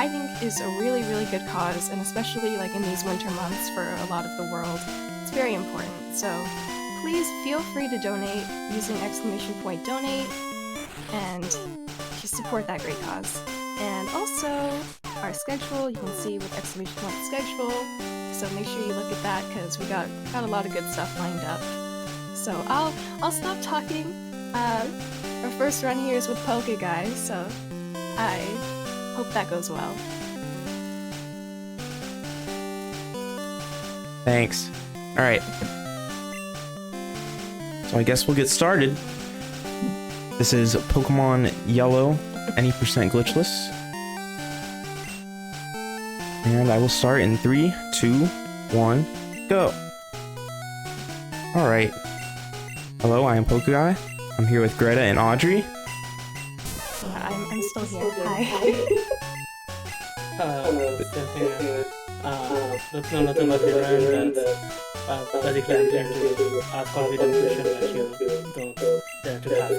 I think is a really, really good cause, and especially like in these winter months for a lot of the world, it's very important. So please feel free to donate using !donate and just support that great cause. And also our schedule, you can see with !schedule. So make sure you look at that because we got a lot of good stuff lined up. So I'll stop talking. Our first run here is with Pokeguy, so I hope that goes well. Thanks. Alright. So I guess we'll get started. This is Pokemon Yellow, any percent glitchless. And I will start in 3, 2, 1, go! Alright. Hello, I am Pokeguy. I'm here with Greta and Audrey. I'm still here. Hi. Still here. Don't know nothing about the run, but basically I'm here to ask confident question that you don't dare to ask.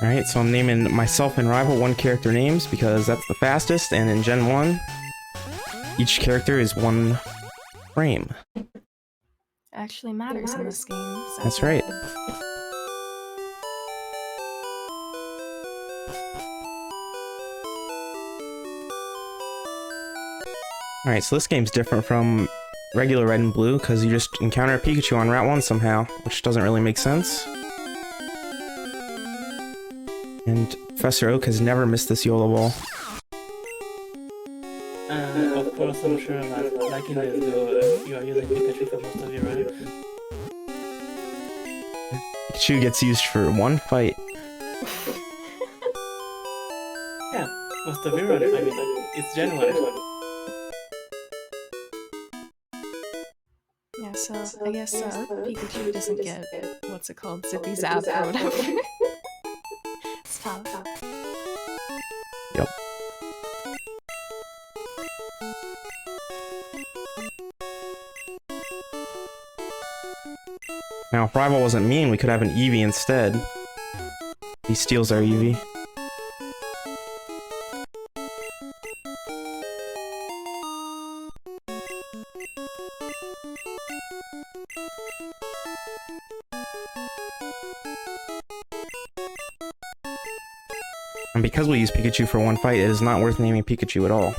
Alright, so I'm naming myself and rival one character names because that's the fastest, and in Gen 1, each character is one frame. Actually matters in this game. So. That's right. Alright, so this game's different from regular Red and Blue because you just encounter a Pikachu on Route 1 somehow, which doesn't really make sense. And Professor Oak has never missed this YOLO ball. Of course, I'm sure that, like in the you are using Pikachu for most of your run. Pikachu gets used for one fight. Yeah, most of your run. I mean, it's Gen 1. Yeah, so I guess Pikachu doesn't get what's it called, Zippy Zap or whatever. It's tough. Yep. Now, if Rival wasn't mean, we could have an Eevee instead. He steals our Eevee. And because we use Pikachu for one fight, it is not worth naming Pikachu at all.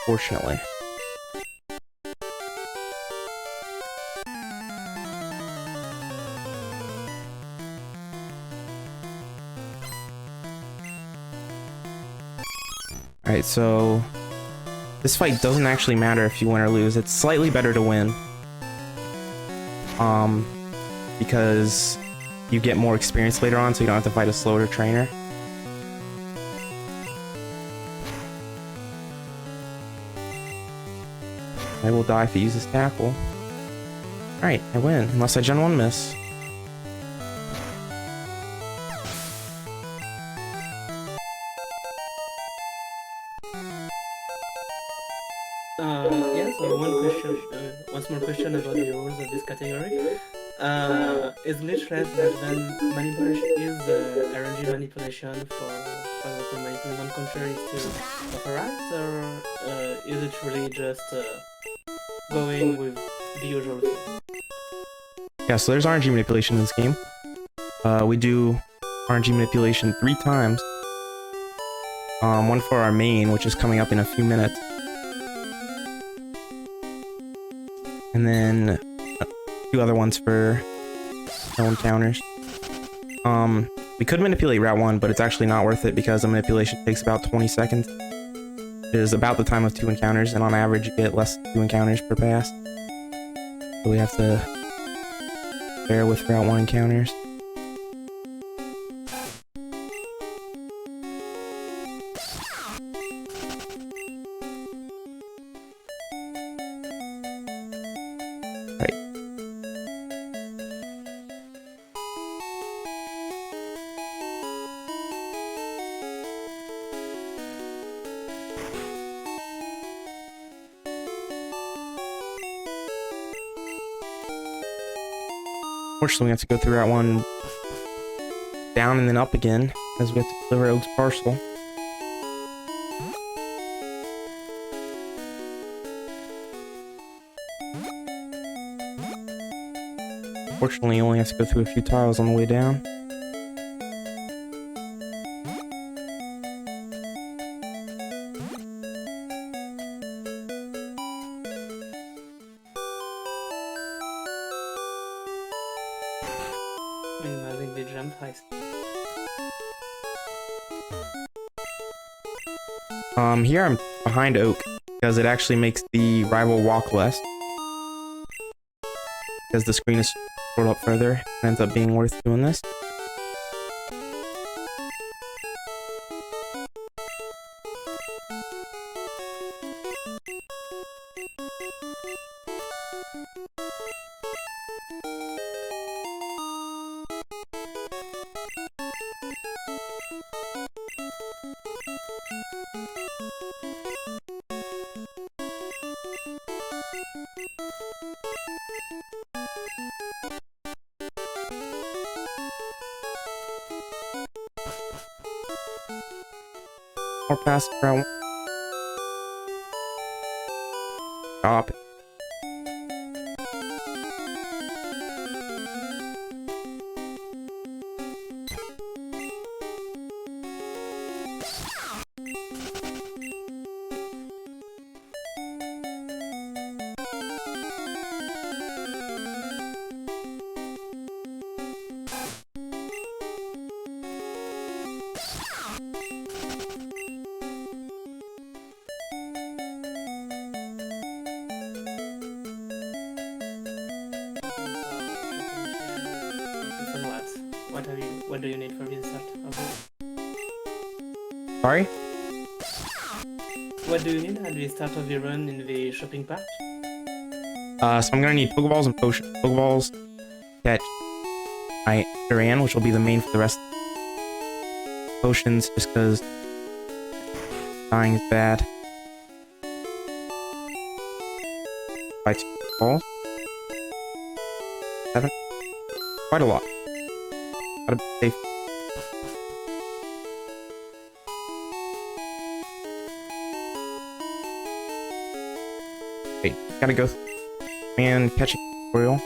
Fortunately. Alright, so this fight doesn't actually matter if you win or lose. It's slightly better to win. Because you get more experience later on, so you don't have to fight a slower trainer. I will die if he uses tackle. Alright, I win, unless I Gen 1 miss. Yeah, so one small question about the rules of this category. Is glitchless that then manipulation is RNG manipulation for example manipulating non-counter is still authorized, or is it really just going with the usual thing? Yeah, so there's RNG manipulation in this game. We do RNG manipulation 3 times. One for our main, which is coming up in a few minutes. And then 2 other ones for no encounters. We could manipulate Route 1, but it's actually not worth it because the manipulation takes about 20 seconds. It is about the time of 2 encounters, and on average you get less than 2 encounters per pass. So we have to bear with Route 1 encounters. Unfortunately, we have to go through Route 1 down and then up again. As we have to deliver Oak's parcel. Fortunately, you only have to go through a few tiles on the way down. Minimizing the jump heist. Here I'm behind Oak because it actually makes the rival walk less. Because the screen is scrolled up further, it ends up being worth doing this. Or pass it around. Stop it. What do you need for restart of it? Sorry? What do you need at the start of the run in the shopping part? So I'm gonna need Pokeballs and Potions. Pokeballs catch my Duran, which will be the main for the rest. Potions, just because dying is bad. By 2 balls. 7. Quite a lot. Gotta be safe. Okay, gotta go and catching tutorial.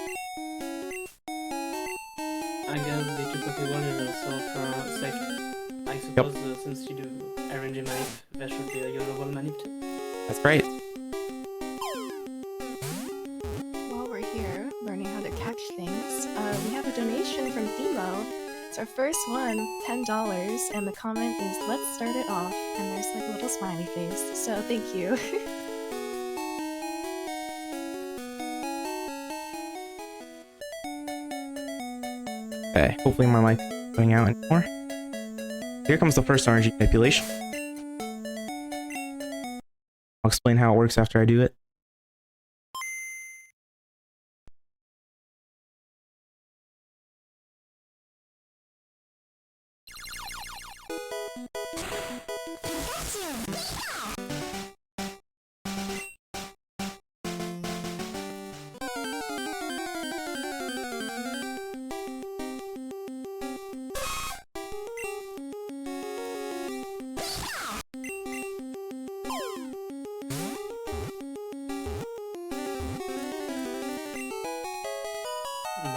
I guess the 2 Pokeball is also for safety. I suppose since you do RNG manip, there should be a yellow ball manip too. That's right. While we're here, learning how to catch things, we have a donation from Emo. It's our first one, $10, and the comment is, "Let's start it off," and there's like a little smiley face, so thank you. Okay, hopefully my mic isn't going out anymore. Here comes the first RNG manipulation. I'll explain how it works after I do it.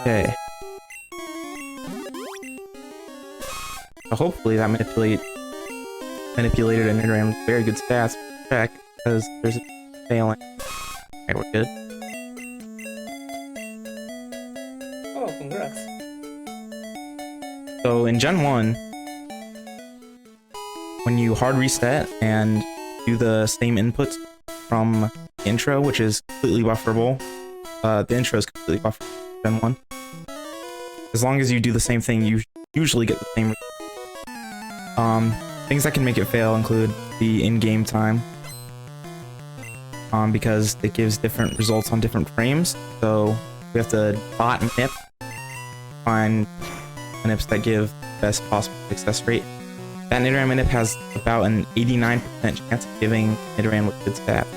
Okay. So hopefully that manipulated and ran very good stats. Check, because there's a failing. Okay, we're good. Oh, congrats. So in Gen 1, when you hard reset and do the same inputs from the intro, which is completely bufferable, the intro is completely bufferable in Gen 1. As long as you do the same thing, you usually get the same. Things that can make it fail include the in-game time, because it gives different results on different frames. So we have to bot MIP, find MIPs that give best possible success rate. That Nidoran MIP has about an 89% chance of giving Nidoran with good stats.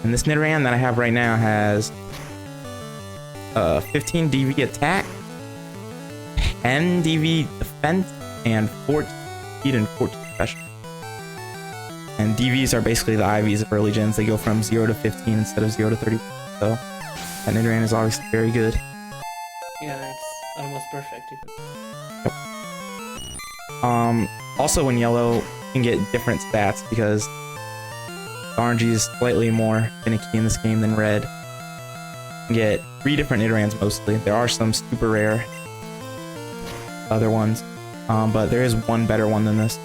And this Nidoran that I have right now has 15 DV attack, 10 DV defense and 14 speed and 14 special. And DVs are basically the IVs of early gens. They go from 0 to 15 instead of 0 to 30. So that Nidoran is obviously very good. Yeah, it's almost perfect. Also in yellow, you can get different stats because RNG is slightly more finicky in this game than red. You can get 3 different Nidorans mostly. There are some super rare other ones, but there is one better one than this.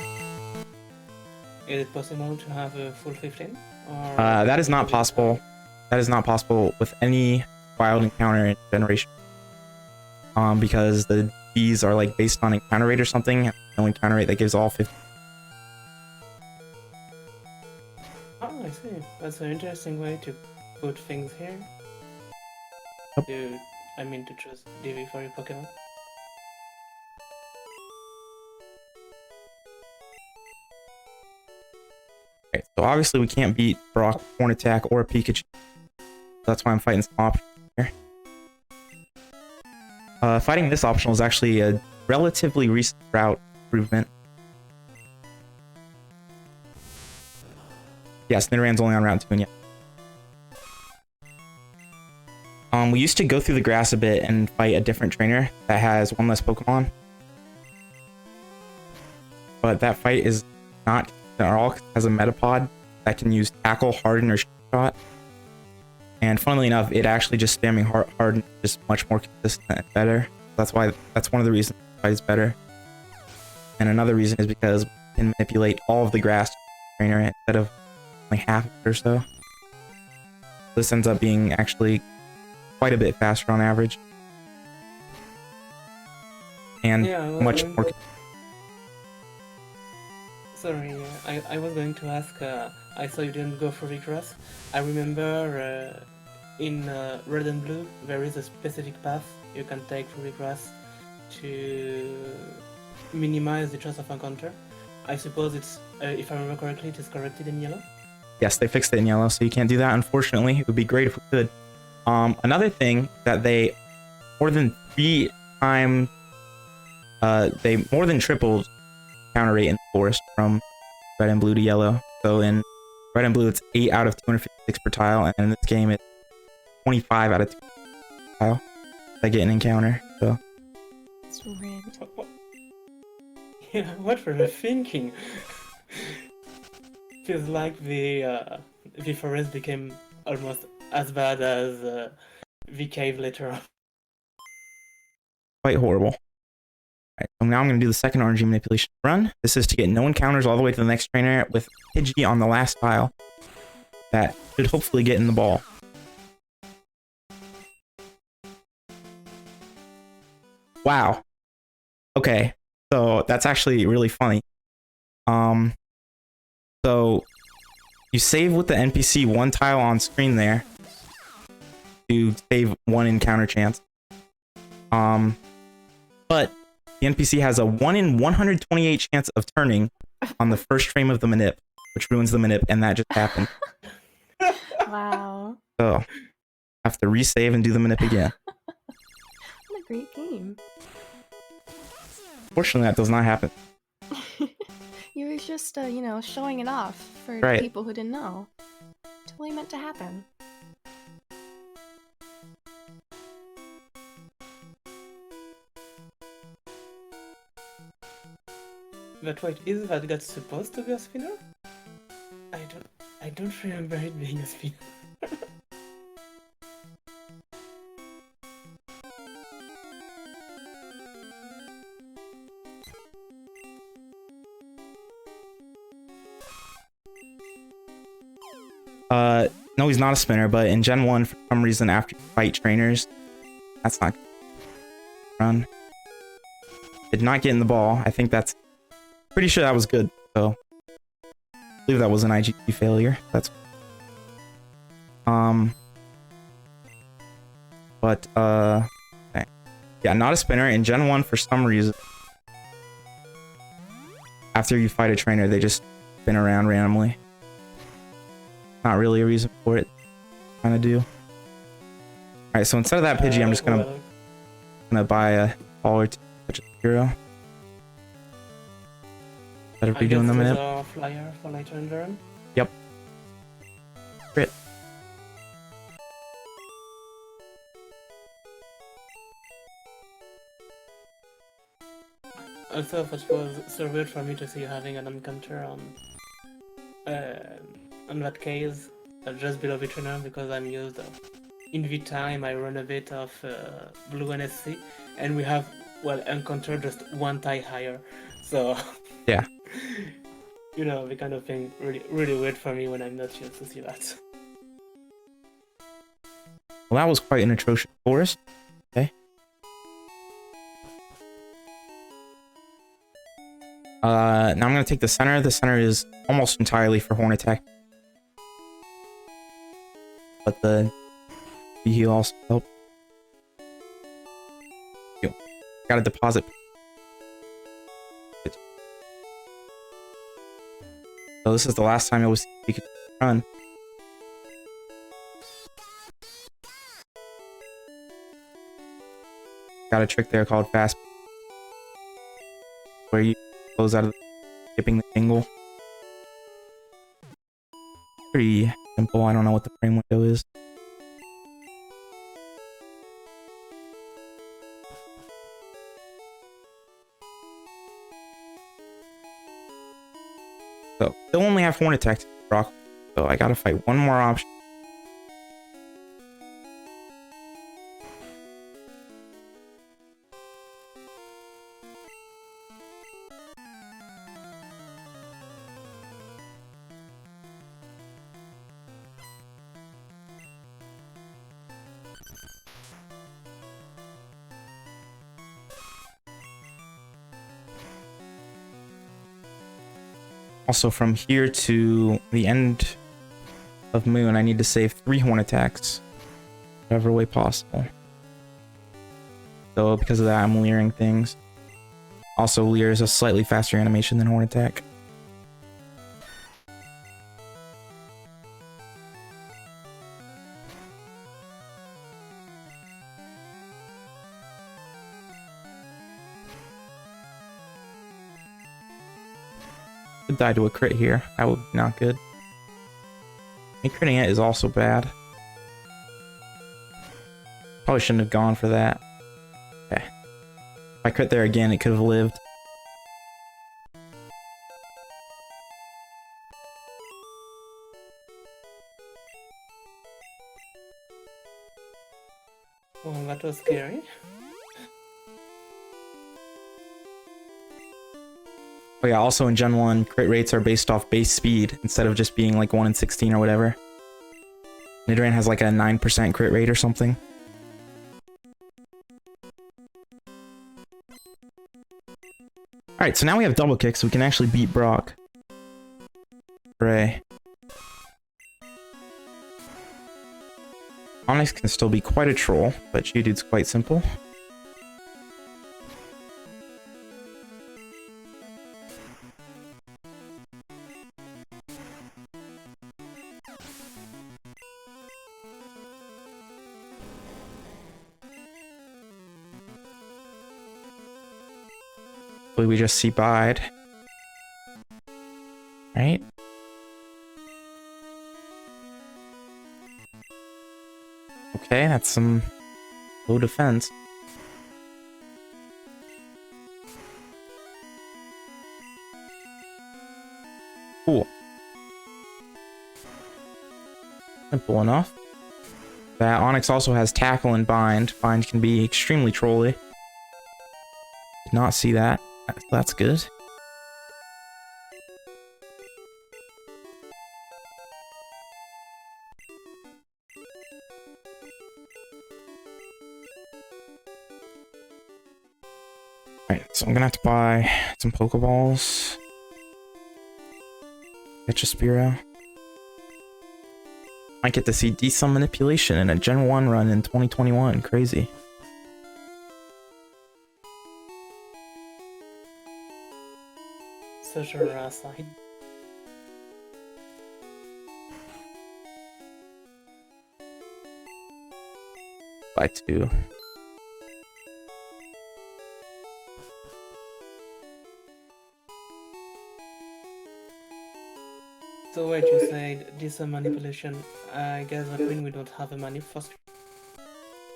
Is it possible to have a full 15? Or That is not possible. That is not possible with any wild encounter in Generation. Because the Bs are like based on encounter rate or something. No encounter rate that gives all 50. Oh, I see. That's an interesting way to put things here. Yep. To choose DV for your Pokemon. Okay, so obviously we can't beat Brock, Horn Attack, or Pikachu. That's why I'm fighting some options here. Fighting this optional is actually a relatively recent route improvement. Yes, Nidoran's only on round 2 and yeah. We used to go through the grass a bit and fight a different trainer that has 1 less Pokemon. But that fight is not at all, 'cause it has a Metapod that can use Tackle, Harden, or Shot. And funnily enough, it actually just spamming Harden is just much more consistent and better. That's why, that's one of the reasons the fight is better. And another reason is because we can manipulate all of the grass trainer instead of like half of it or so. This ends up being actually quite a bit faster on average. And much more... Sorry, I was going to ask, I saw you didn't go for Regress. I remember in Red and Blue, there is a specific path you can take for Regress to minimize the chance of encounter. I suppose it's, if I remember correctly, it is corrected in yellow? Yes, they fixed it in yellow, so you can't do that, unfortunately. It would be great if we could. Another thing that they more than 3 times, they more than tripled counter rate in the forest from red and blue to yellow. So in red and blue, it's 8 out of 256 per tile, and in this game, it's 25 out of 2 tile. I get an encounter, so. It's rigged. Yeah, what were they thinking? Feels like the forest became almost as bad as the cave later on. Quite horrible. Alright, so now I'm going to do the second RNG manipulation run. This is to get no encounters all the way to the next trainer with Pidgey on the last tile. That should hopefully get in the ball. Wow. Okay, so that's actually really funny. So you save with the NPC 1 tile on screen there to save 1 encounter chance. But the NPC has a 1 in 128 chance of turning on the first frame of the manip, which ruins the manip, and that just happened. Wow. So have to resave and do the manip again. What a great game. Fortunately, that does not happen. You were just, you know, showing it off for Right. people who didn't know. Totally meant to happen. But wait, is that guy supposed to be a spinner? I don't remember it being a spinner. No, he's not a spinner, but in Gen 1, for some reason, after you fight trainers, that's not run. Did not get in the ball. I think that's pretty sure that was good, so I believe that was an IGP failure. That's but okay. Yeah, not a spinner. In Gen 1, for some reason, after you fight a trainer, they just spin around randomly. Not really a reason for it. Kind of do. Alright, so instead of that Pidgey, I'm just gonna buy a ball or 2. Such a hero. Better I be guess doing them in there's it. a flyer for later in the run. Yep. Crit. Also, it was so weird for me to see you having an encounter on that case just below Vitrina because I'm used in V-Time. I run a bit of Blue NSC, and we have encounter just one tie higher. So Yeah. you know, the kind of thing really weird for me when I'm not used to see that. Well, that was quite an atrocious forest. Okay. Now I'm gonna take the center. The center is almost entirely for horn attack. But the heal also helped. Yo, gotta deposit. So this is the last time it was you could run. Got a trick there called fast, where you close out of skipping the angle. Pretty simple. I don't know what the frame window is. So they'll only have horn attacks to rock. So I gotta fight one more option. Also, from here to the end of Moon, I need to save 3 horn attacks. Whatever way possible. So, because of that, I'm leering things. Also, Leer is a slightly faster animation than horn attack. Could die to a crit here. That would be not good. And critting it is also bad. Probably shouldn't have gone for that. Okay. If I crit there again, it could have lived. Well, that was scary. Oh yeah, also in Gen 1, crit rates are based off base speed instead of just being like 1 in 16 or whatever. Nidoran has like a 9% crit rate or something. Alright, so now we have double kick, so we can actually beat Brock. Hooray. Onyx can still be quite a troll, but Geodude's quite simple. We just see bide. Right? Okay, that's some low defense. Cool. Simple enough. That Onyx also has tackle and bind. Bind can be extremely trolly. Did not see that. That's good. Alright, so I'm gonna have to buy some Pokeballs. Catch a Spearow. Might get to see D-Sum manipulation in a Gen 1 run in 2021. Crazy. Such a side. By 2. So wait, you said this manipulation. I guess that means we don't have a manip for.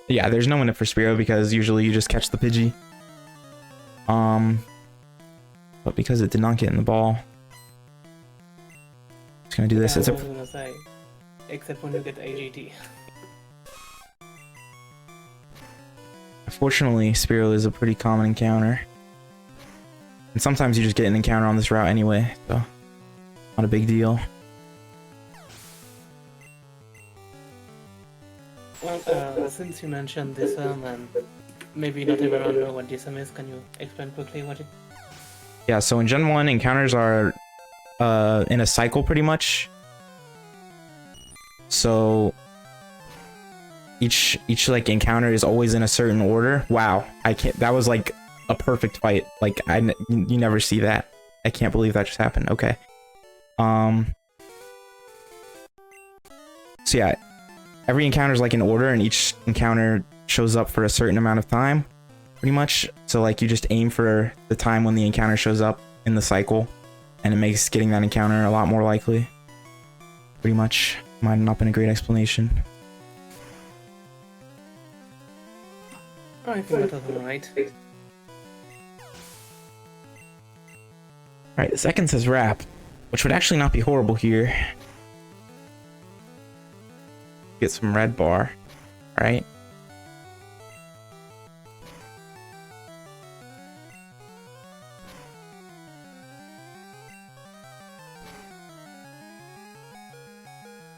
Yeah, there's no manip for Spearow because usually you just catch the Pidgey. But because it did not get in the ball, just gonna do this. Yeah, It's I a was gonna say, except when you get AGT. Fortunately, Spearow is a pretty common encounter. And sometimes you just get an encounter on this route anyway, so not a big deal. Well, since you mentioned this and maybe not everyone know what this is, can you explain quickly what it? Yeah, so in Gen 1, encounters are in a cycle pretty much. So each like encounter is always in a certain order. Wow, I can't. That was like a perfect fight. Like you never see that. I can't believe that just happened. Okay. So yeah, every encounter is like in order, and each encounter shows up for a certain amount of time, pretty much. So like you just aim for the time when the encounter shows up in the cycle, and it makes getting that encounter a lot more likely. Pretty much. Might have not been a great explanation. I think that was right. Alright, the second says wrap, which would actually not be horrible here. Get some red bar, right?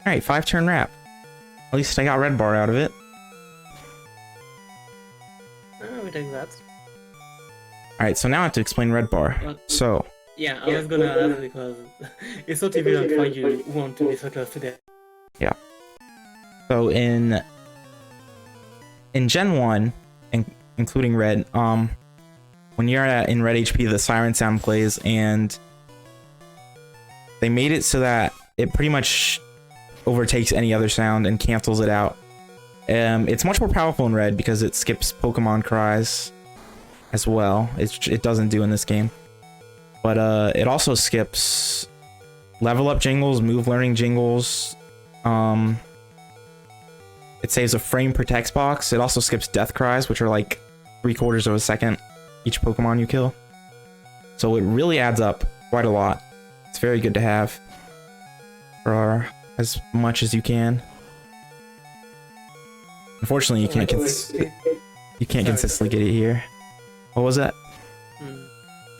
Alright, 5-turn wrap. At least I got red bar out of it. We take that. Alright, so now I have to explain red bar. So, Yeah, I was gonna ask because it's not evident why you want to be so close to that. so in Gen 1, including red, when you're in red HP, the siren sound plays, and they made it so that it pretty much overtakes any other sound and cancels it out. It's much more powerful in red because it skips Pokemon cries as well. It doesn't do in this game, but it also skips level up jingles, move learning jingles. It saves a frame per text box. It also skips death cries, which are like 3/4 of a second each Pokemon you kill. So it really adds up quite a lot. It's very good to have for as much as you can. Unfortunately, you can't consistently get it here. What was that?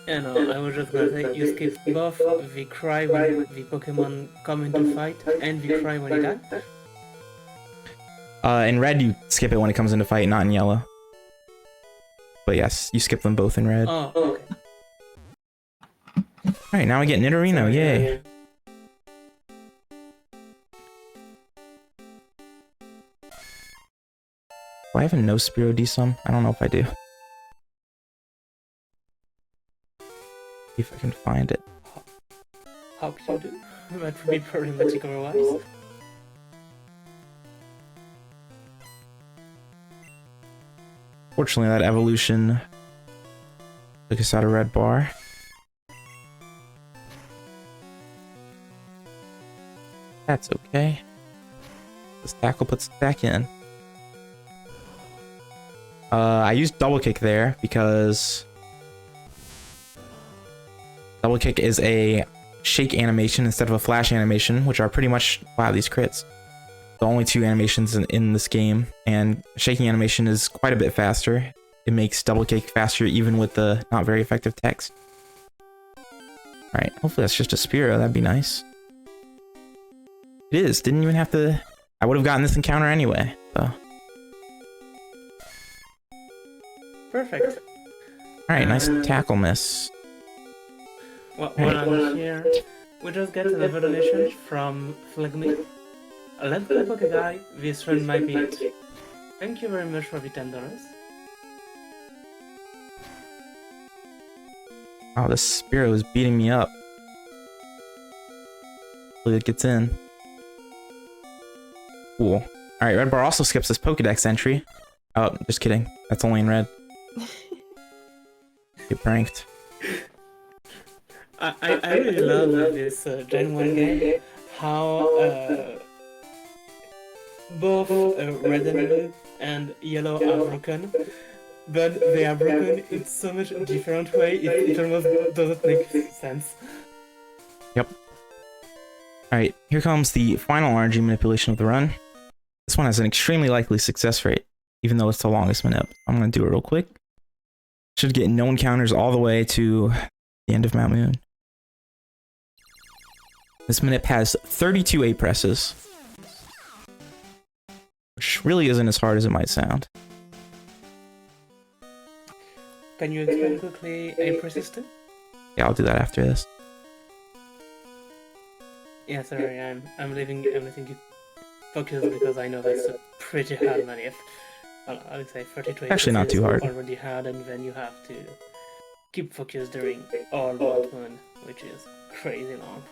Yeah, no, I was just gonna say you skip both the cry when the Pokemon come into fight and the cry when it dies. In red, you skip it when it comes into fight, not in yellow. But yes, you skip them both in red. Oh, okay. Alright, now we get Nidorino, yay. Do I have a no Spearow D-Sum? I don't know if I do. See if I can find it. How can you do? That would be problematic otherwise. Fortunately, that evolution took us out of red bar. That's okay. This tackle puts it back in. I used double kick there because double kick is a shake animation instead of a flash animation, which are pretty much, wow, these crits. The only two animations in this game, and shaking animation is quite a bit faster. It makes double kick faster even with the not very effective text. Alright, hopefully that's just a Spearow, that'd be nice. It is, didn't even have to... I would have gotten this encounter anyway, so... Perfect. Alright, nice tackle miss. While I'm here, we just get another donation from Flagme. Let's go Pokeguy, this one might be it. Thank you very much for the $10. Oh, this Spearow is beating me up. Hopefully it gets in. Cool. Alright, red bar also skips this Pokedex entry. Oh, just kidding. That's only in red. Get pranked. I really love this Gen 1 game. how both red and blue and yellow are broken, but they are broken in so much different way. It almost doesn't make sense. Yep. Alright, here comes the final RNG manipulation of the run. This one has an extremely likely success rate, even though it's the longest manip. I'm going to do it real quick. Should get no encounters all the way to the end of Mount Moon. This manip has 32 A presses, which really isn't as hard as it might sound. Can you explain quickly a persistent? Yeah, I'll do that after this. Yeah, sorry, I'm letting you focus because I know that's a pretty hard manip. Well, I would say 32 Actually not is too hard. already hard, and then you have to keep focused during all Mount Moon, which is crazy long.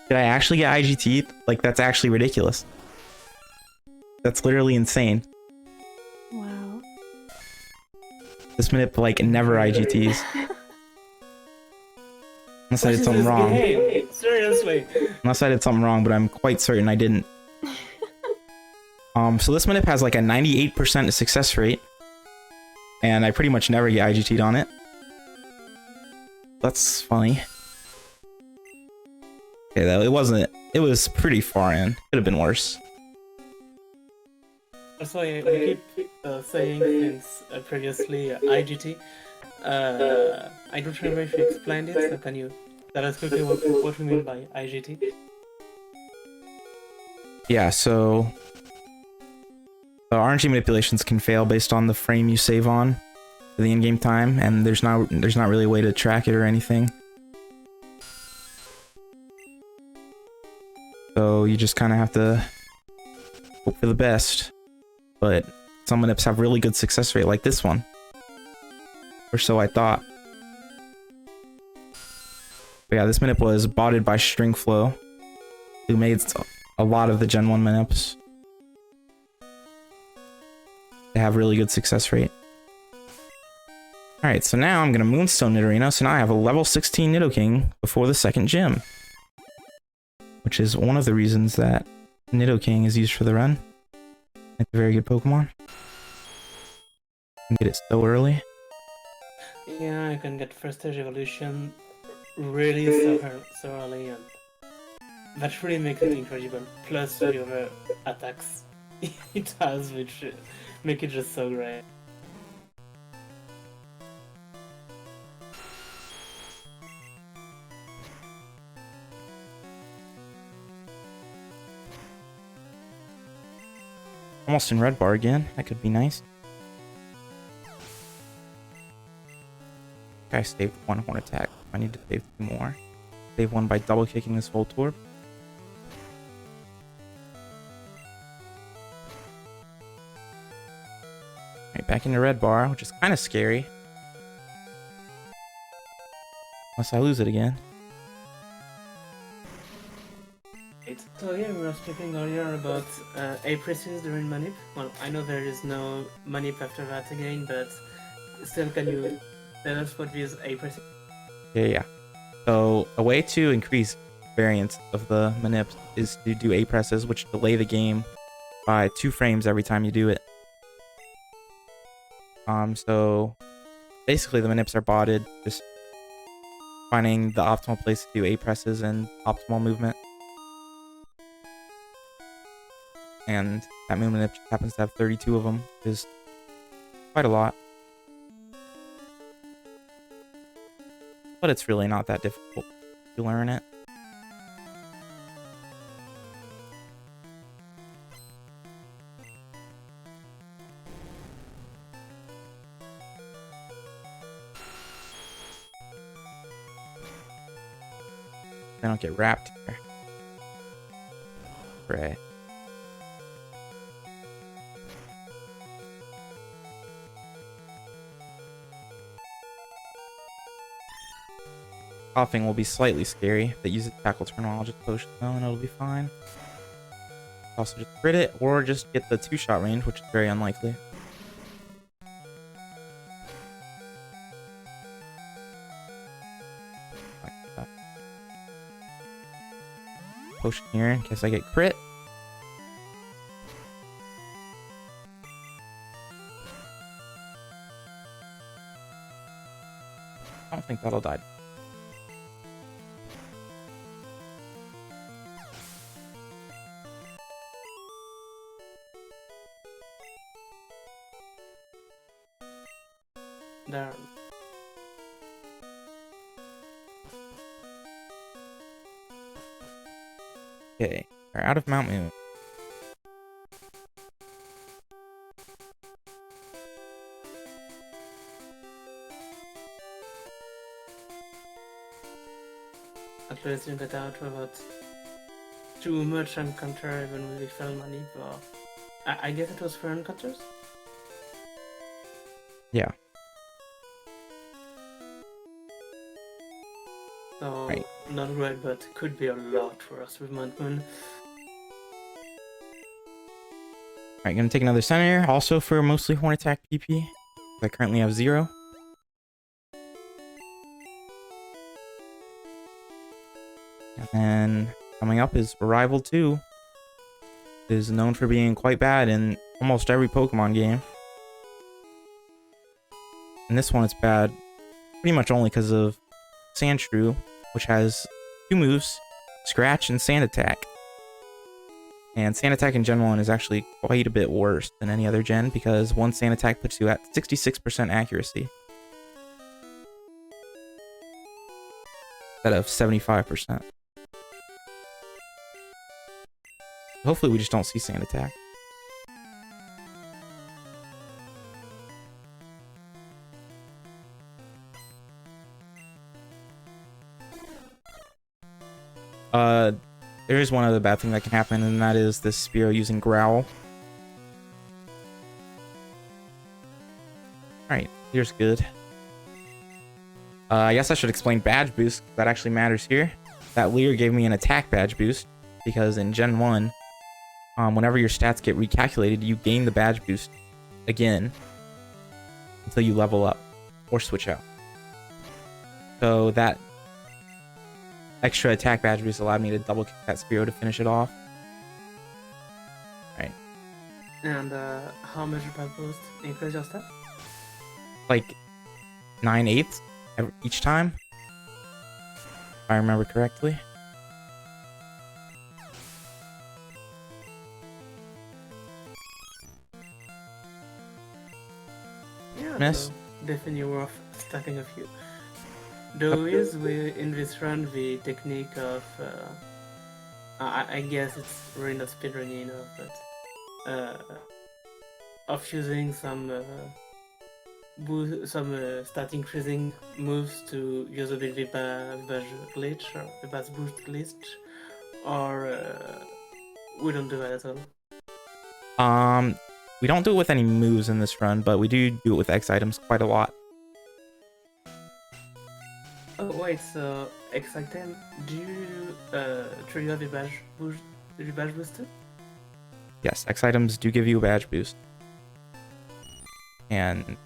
Did I actually get IGT? Like, that's actually ridiculous. That's literally insane. Wow. This manip, like, never IGTs. Unless I did something wrong. Seriously. Unless I did something wrong, but I'm quite certain I didn't. So this manip has like a 98% success rate. And I pretty much never get IGT'd on it. That's funny. Okay, though, it was pretty far in. Could have been worse. Also, we keep saying since previously IGT. I don't remember if you explained it, so can you tell us quickly what we mean by IGT? Yeah, so the RNG manipulations can fail based on the frame you save on for the in-game time, and there's not really a way to track it or anything. So you just kind of have to hope for the best. But some manips have really good success rate, like this one. Or so I thought. But yeah, this manip was botted by Stringflow, who made a lot of the Gen 1 manips. They have really good success rate. Alright, so now I'm going to Moonstone Nidorino, so now I have a level 16 Nidoking before the second gym. Which is one of the reasons that Nidoking is used for the run. It's a very good Pokemon. You can get it so early. Yeah, you can get first stage evolution really so early, and that really makes it incredible. Plus the other attacks it has, which make it just so great. Almost in red bar again. That could be nice. Okay, I saved one horn attack. I need to save 2 more. Save one by double kicking this Voltorb. Alright, back into red bar, which is kind of scary. Unless I lose it again. So yeah, we were speaking earlier about Aprices during Manip. Well, I know there is no Manip after that again, but still, can you tell us what is Aprices? Yeah. So a way to increase variance of the manips is to do A presses, which delay the game by 2 frames every time you do it. So basically the manips are botted, just finding the optimal place to do A presses and optimal movement. And that moon manip happens to have 32 of them, which is quite a lot. But it's really not that difficult to learn it. They don't get wrapped here. Pray. Coughing will be slightly scary. If they use a tackle turn, I'll just potion though and it'll be fine. Also just crit it or just get the 2-shot range, which is very unlikely. Like that. Potion here in case I get crit. I don't think that'll die. There. Okay, we're out of Mount Moon. At least you got out without too much encounter even with the fell money, but I guess it was for encounters? Yeah. So, Right. not great, but could be a lot for us with Mount Moon. Alright, gonna take another center here. Also for mostly horn attack PP. I currently have 0. And then coming up is Arrival 2. It is known for being quite bad in almost every Pokemon game. And this one it's bad pretty much only because of Sandshrew, which has 2 moves, Scratch and Sand Attack. And Sand Attack in Gen 1 is actually quite a bit worse than any other gen because one Sand Attack puts you at 66% accuracy instead of 75%. Hopefully we just don't see Sand Attack. There is one other bad thing that can happen, and that is this Spearow using Growl. Alright, here's good. I guess I should explain badge boost. That actually matters here. That Leer gave me an attack badge boost, because in Gen 1, whenever your stats get recalculated, you gain the badge boost again until you level up or switch out. So that extra attack badge boost allowed me to double kick that Spearow to finish it off. Alright. And how much bad boost increase your stat? Like 9/8 each time, if I remember correctly. Yeah, Miss? so definitely worth stacking a few. There is in this run the technique of I guess it's really not speedrunning enough, but of using some stat increasing moves to use a bit Vibaz glitch or Vibaz boost glitch, or we don't do that at all. We don't do it with any moves in this run, but we do it with X items quite a lot. Oh wait, so X item, do you trigger the badge boost too? Yes, X items do give you a badge boost. And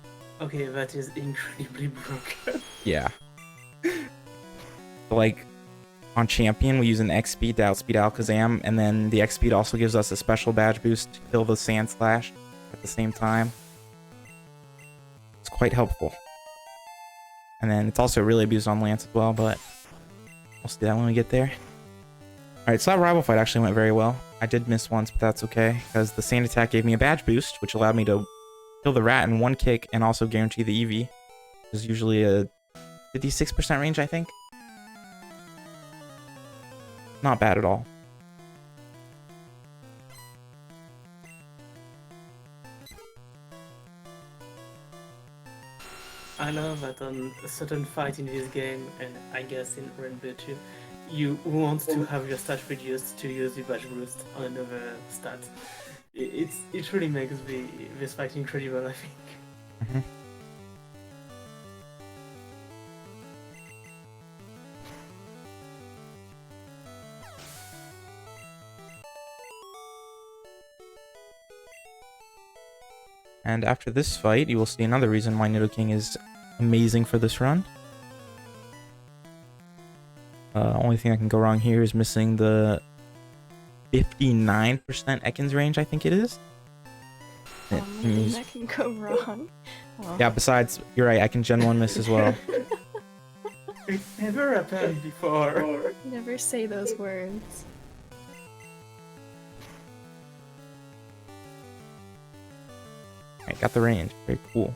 Okay, that is incredibly broken. yeah. Like on Champion, we use an X speed to outspeed Alakazam, and then the X speed also gives us a special badge boost to kill the Sand Slash at the same time. It's quite helpful. And then it's also really abused on Lance as well, but we'll see that when we get there. Alright, so that rival fight actually went very well. I did miss once, but that's okay, because the Sand Attack gave me a badge boost, which allowed me to kill the rat in one kick and also guarantee the EV. Which is usually a 56% range, I think. Not bad at all. I love that on a certain fight in this game, and I guess in Rainbow too, you want to have your stat reduced to use the badge boost on another stat. It really makes this fight incredible, I think. Mm-hmm. And after this fight, you will see another reason why Nidoking is amazing for this run. Only thing that can go wrong here is missing the 59% Ekans range, I think it is. Only thing that can go wrong. Oh. Yeah, besides, you're right, I can Gen 1 miss as well. It never happened before. Never say those words. Alright, got the range. Very cool.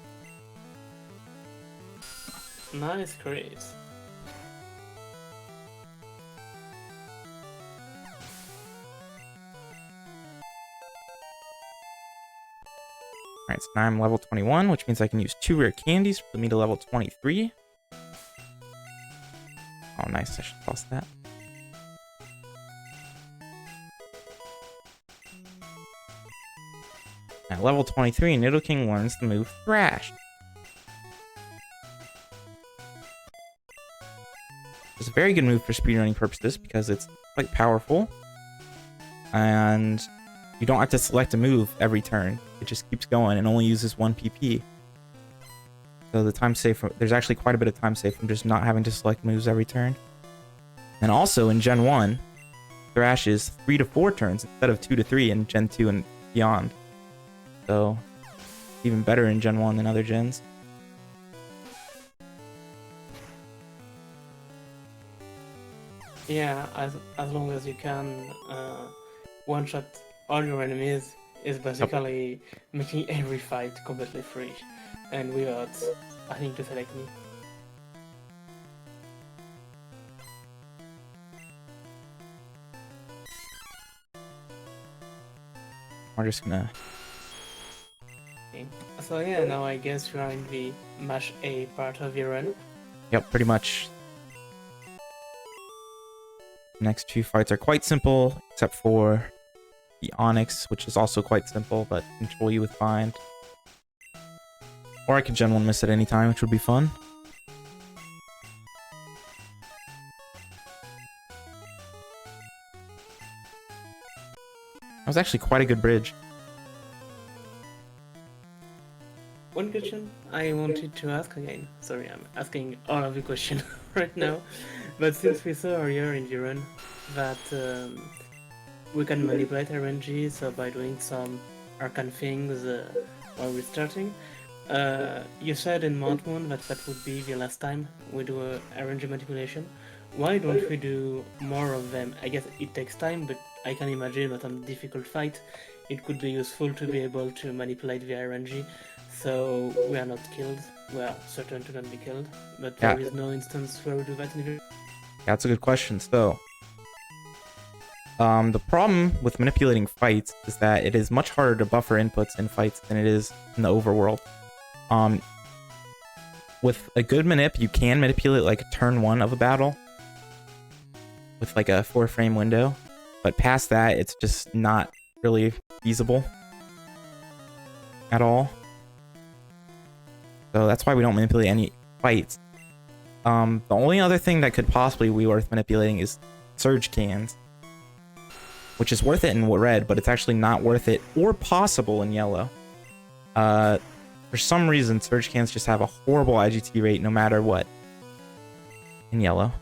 Nice, great. Alright, so now I'm level 21, which means I can use 2 rare candies for me to level 23. Oh, nice. I should toss that. At level 23, Nidoking learns the move Thrash. It's a very good move for speedrunning purposes because it's quite powerful. And you don't have to select a move every turn. It just keeps going and only uses 1 PP. So the time save, there's actually quite a bit of time saved from just not having to select moves every turn. And also in Gen 1, Thrash is 3 to 4 turns instead of 2 to 3 in Gen 2 and beyond. So even better in Gen 1 than other gens. Yeah, as long as you can one-shot all your enemies is basically making every fight completely free. And without having to select me. We're just gonna... Okay. So yeah, now I guess we are in the Mash A part of the run. Yep, pretty much. Next 2 fights are quite simple, except for the Onyx, which is also quite simple, but control you with Bind. Or I could Gen 1 miss at any time, which would be fun. That was actually quite a good bridge. One question I wanted to ask again. Sorry, I'm asking all of the questions right now. But since we saw earlier in the run that we can manipulate RNG, so by doing some arcane things while restarting, you said in Mount Moon that that would be the last time we do a RNG manipulation. Why don't we do more of them? I guess it takes time, but I can imagine that on a difficult fight, it could be useful to be able to manipulate the RNG, so we are not killed. We are certain to not be killed, but there is no instance where we do that in the... Yeah, that's a good question. So, the problem with manipulating fights is that it is much harder to buffer inputs in fights than it is in the overworld. With a good manip, you can manipulate like a turn 1 of a battle with like a 4-frame window, but past that, it's just not really feasible at all. So that's why we don't manipulate any fights. The only other thing that could possibly be worth manipulating is Surge Cans, which is worth it in red, but it's actually not worth it or possible in yellow. For some reason, Surge Cans just have a horrible IGT rate no matter what in yellow.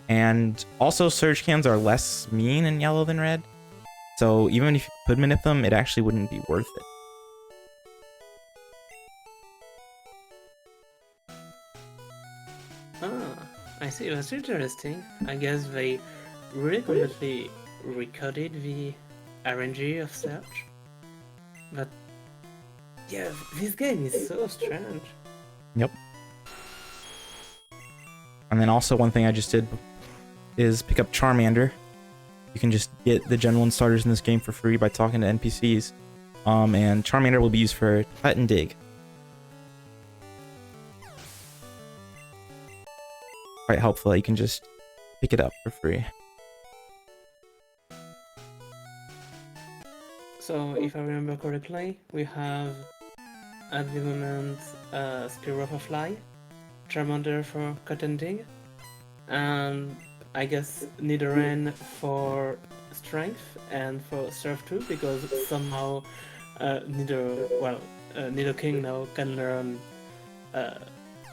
And also, Surge Cans are less mean in yellow than red. So even if you could manip them, it actually wouldn't be worth it. I see, that's interesting. I guess they really completely recoded the RNG of Search. But yeah, this game is so strange. Yep. And then also one thing I just did is pick up Charmander. You can just get the Gen 1 starters in this game for free by talking to NPCs. And Charmander will be used for Cut and Dig. Quite helpful that you can just pick it up for free. So, if I remember correctly, we have at the moment Spear of a Fly, Charmander for Cotton Dig, and I guess Nidoran for Strength and for Surf too, because somehow Nidoking now can learn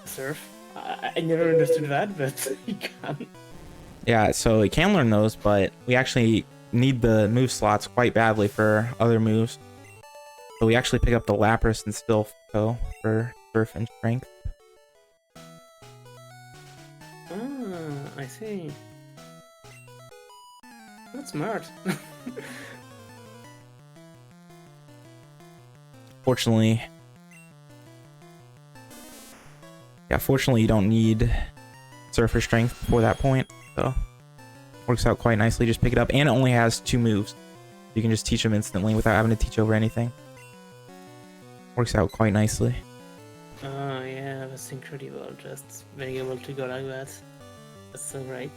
Surf. I never understood that, but he can. Yeah, so it can learn those, but we actually need the move slots quite badly for other moves. So we actually pick up the Lapras and Spilfo for Surf and Strength. Ah, I see. That's smart. Fortunately, you don't need Surf or Strength before that point, so works out quite nicely. Just pick it up, and it only has 2 moves. You can just teach them instantly without having to teach over anything. Works out quite nicely. Oh yeah, that's incredible. Just being able to go like that. That's so great.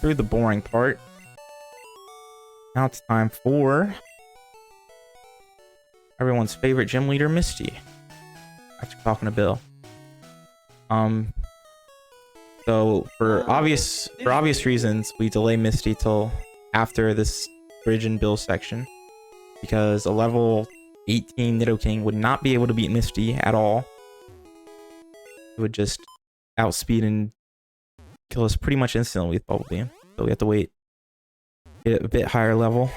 Through the boring part. Now it's time for everyone's favorite gym leader, Misty. After talking to Bill. So for obvious reasons, we delay Misty till after this Bridge and Bill section, because a level 18 Nidoking would not be able to beat Misty at all. It would just outspeed and kill us pretty much instantly with Bubble Beam. So we have to wait, get a bit higher level.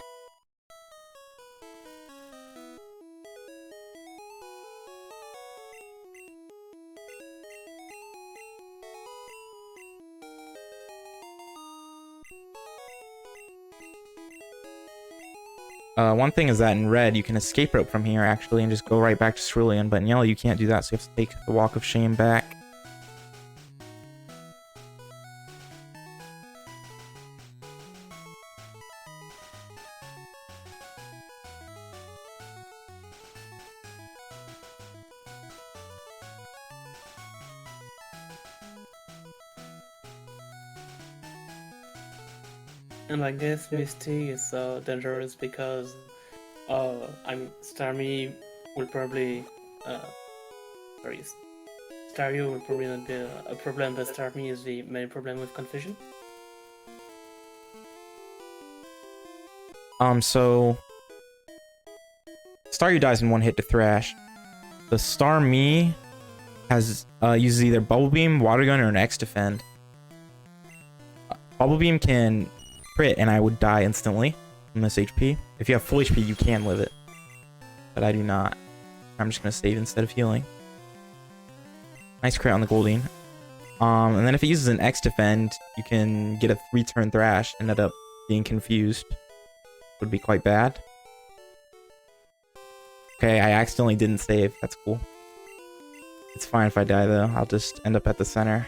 One thing is that in red, you can escape rope from here, actually, and just go right back to Cerulean, but in yellow, you can't do that, so you have to take the Walk of Shame back. And I guess Misty is so dangerous because, Starmie will probably, Staryu will probably not be a problem, but Starmie is the main problem with Confusion. So Staryu dies in one hit to Thrash. The Starmie has uses either Bubble Beam, Water Gun, or an X Defend. Bubble Beam can crit, and I would die instantly from this HP. If you have full HP, you can live it, but I do not. I'm just gonna save instead of healing. Nice crit on the Goldeen. And then if it uses an X Defend, you can get a 3-turn Thrash and end up being confused. Would be quite bad. Okay, I accidentally didn't save. That's cool. It's fine if I die though. I'll just end up at the center.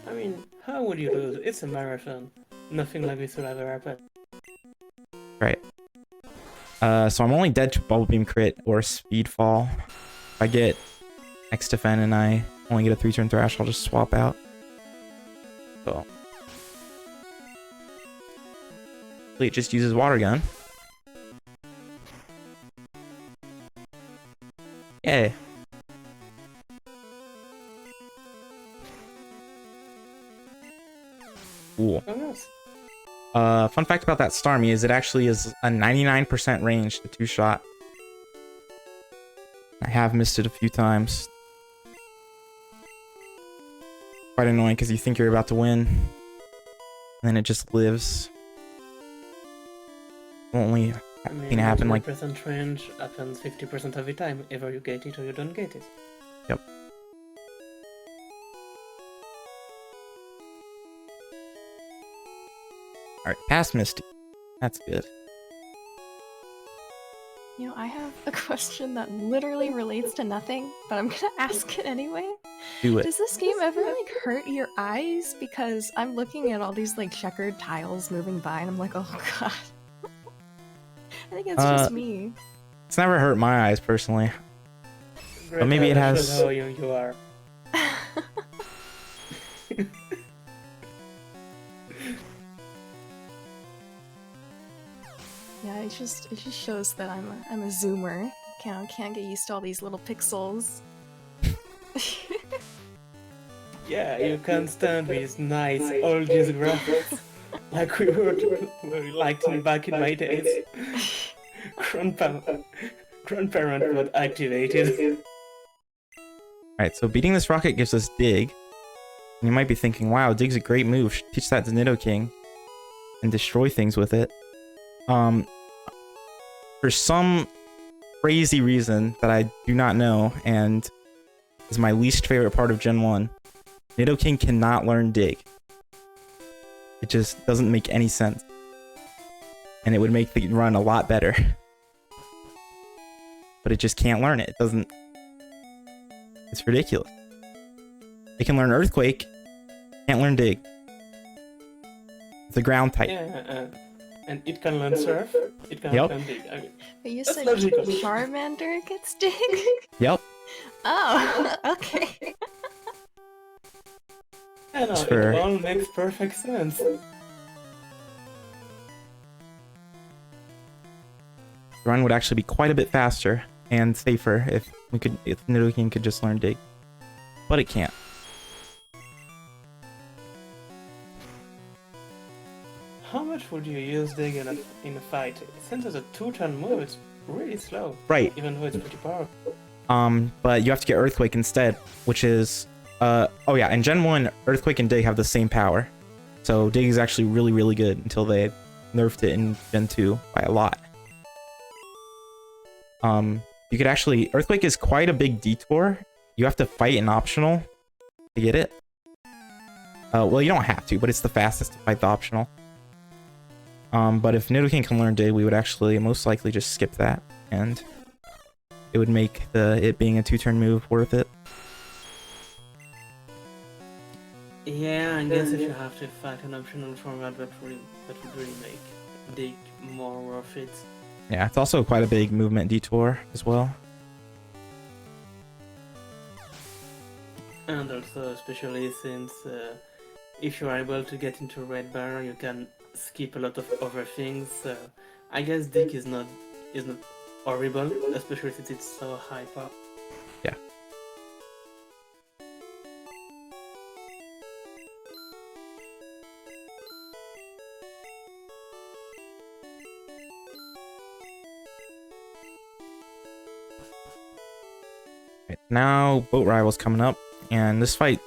I mean, how would you lose? It's a marathon. Nothing like this will ever happen. Right. So I'm only dead to Bubble Beam crit or Speed Fall. If I get X Defend and I only get a 3-turn Thrash, I'll just swap out. So it just uses Water Gun. Yay. Cool. Oh, yes. Fun fact about that Starmie is it actually is a 99% range to 2-shot. I have missed it a few times. Quite annoying because you think you're about to win, and then it just lives. Only thing happen like 100% range happens 50% of the time. Either you get it or you don't get it. Yep. Alright, past Misty. That's good. You know, I have a question that literally relates to nothing, but I'm gonna ask it anyway. Do it. Does this game ever like hurt your eyes? Because I'm looking at all these like checkered tiles moving by and I'm like, oh god. think it's just me. It's never hurt my eyes personally. Great, maybe it that has- shows how young you are. Yeah, it just shows that I'm a zoomer. Can't get used to all these little pixels. Yeah, you can't stand these nice old these graphics. Like we were like back in my days. Grandparent mode activated. Alright, so beating this rocket gives us Dig. And you might be thinking, wow, Dig's a great move. Should teach that to Nidoking and destroy things with it. For some crazy reason that I do not know, and is my least favorite part of Gen 1, Nidoking cannot learn Dig. It just doesn't make any sense. And it would make the run a lot better. But it just can't learn it. It doesn't... It's ridiculous. It can learn Earthquake, can't learn Dig. It's a ground type. Yeah, and it can learn Surf. It can Yep. learn Dig. I mean, But you That's said logical. Charmander gets Dig? Yep. Oh, okay. yeah, no, For- it all makes perfect sense. The run would actually be quite a bit faster and safer if Nidoking could just learn Dig. But it can't. How much would you use Dig in a fight? Since it's a 2-turn move, it's really slow. Right. Even though it's pretty powerful. But you have to get Earthquake instead, which is oh yeah, in Gen 1, Earthquake and Dig have the same power. So Dig is actually really, really good until they nerfed it in Gen 2 by a lot. You could actually... Earthquake is quite a big detour. You have to fight an optional to get it. Well, you don't have to, but it's the fastest to fight the optional. But if Nidoking can learn Dig, we would actually most likely just skip that, and it would make it being a 2-turn move worth it. Yeah, I guess if you have to fight an optional format, that would really make Dig more worth it. Yeah, it's also quite a big movement detour as well. And also, especially since if you are able to get into Red Bar, you can skip a lot of other things. I guess Dig is not horrible, especially since it's so high power. Yeah. Right, now Boat Rival's coming up, and this fight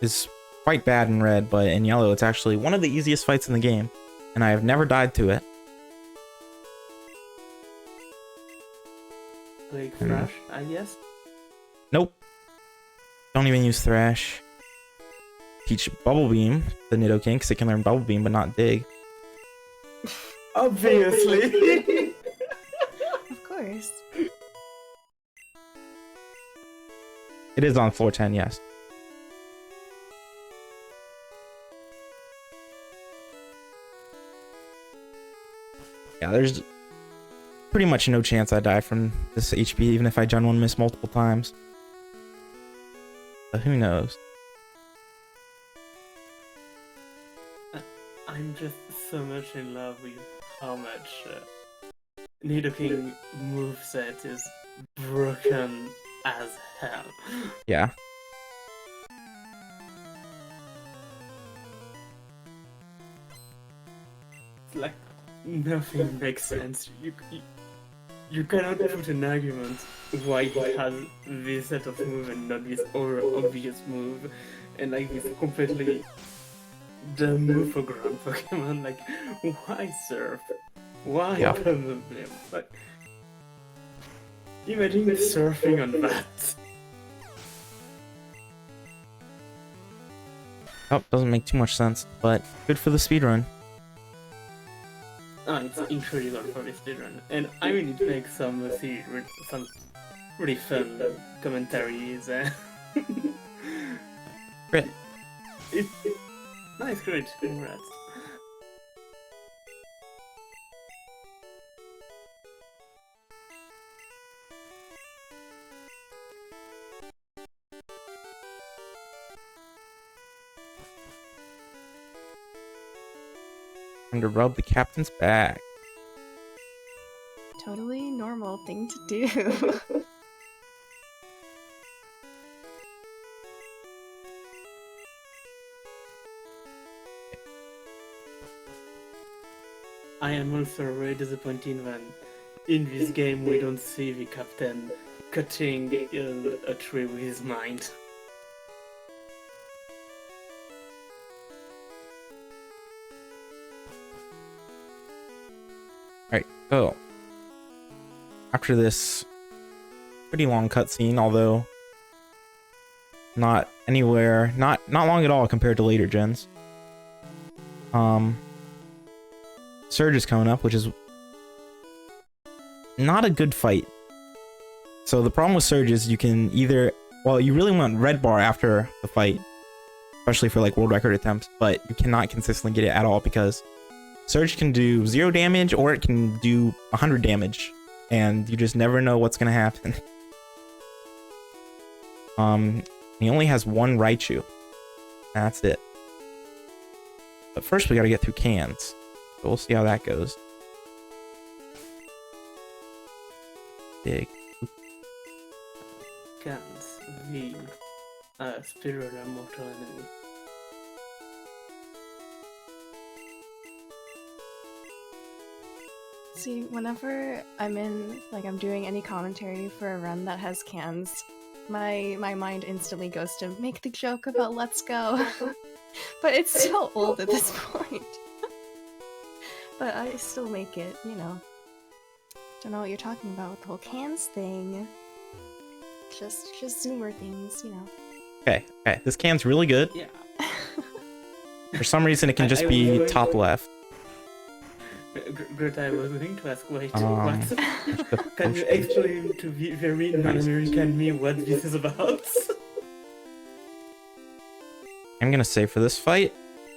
is quite bad in red, but in yellow it's actually one of the easiest fights in the game, and I have never died to it. Like Thrash, I guess. Nope. Don't even use Thrash. Teach Bubble Beam, the Nidoking, because it can learn Bubble Beam but not Dig. Obviously. Of course. It is on floor 10, yes. Yeah, there's pretty much no chance I die from this HP, even if I Gen 1 miss multiple times. But who knows? I'm just so much in love with how much Nidoking moveset is broken as hell. Yeah. It's like nothing makes sense. You cannot put an argument why it has this set of move and not this other obvious move, and like this completely dumb move for ground Pokemon. Like, why Surf? Why Yeah. Pummel Beam? Like, imagine surfing on that. Oh, doesn't make too much sense, but good for the speedrun. Oh, it's incredible for this speedrun, and I mean it makes some really fun commentaries. Great. Nice, great, congrats. Time to rub the captain's back. Totally normal thing to do. I am also very disappointed when in this game we don't see the captain cutting a tree with his mind. Alright, so after this pretty long cutscene, although not anywhere, not long at all compared to later gens. Surge is coming up, which is not a good fight. So the problem with Surge is you can either, well, you really want red bar after the fight, especially for like world record attempts, but you cannot consistently get it at all because Surge can do 0 damage or it can do 100 damage, and you just never know what's gonna happen. He only has one Raichu. That's it. But first we gotta get through cans. So we'll see how that goes. Big. Cans, the speedrunner mortal enemy. See, whenever I'm doing any commentary for a run that has cans, my mind instantly goes to make the joke about Let's Go. But it's so old at this point. But I still make it, you know. Don't know what you're talking about with the whole cans thing. Just zoomer things, you know. Okay, this can's really good. Yeah. For some reason it can just be top left. Great, I was going to ask, wait, Um, what? Can you explain to the very non-American me what this is about? I'm gonna say for this fight,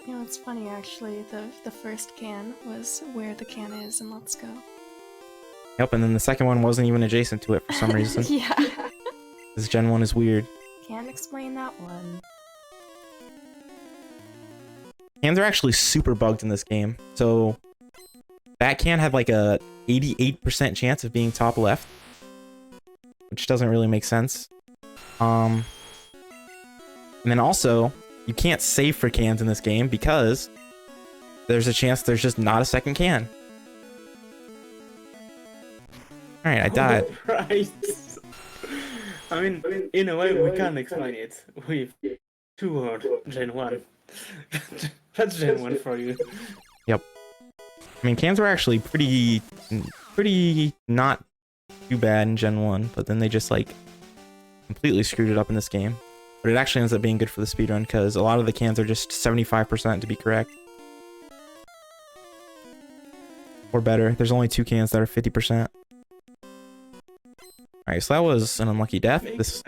You know, it's funny actually, the first can was where the can is in Let's Go. yep, and then the second one wasn't even adjacent to it for some reason. Yeah. This Gen 1 is weird. Can't explain that one. Cans are actually super bugged in this game. So that can had like a 88% chance of being top left, which doesn't really make sense. And then also, you can't save for cans in this game because there's a chance there's just not a second can. Alright, I died. Right. I mean, in a way, we can explain it with 2 words, Gen 1. That's Gen 1 for you. Yep. I mean, cans were actually pretty not too bad in Gen 1, but then they just, like, completely screwed it up in this game. But it actually ends up being good for the speedrun, because a lot of the cans are just 75% to be correct. Or better. There's only 2 cans that are 50%. Alright, so that was an unlucky death. This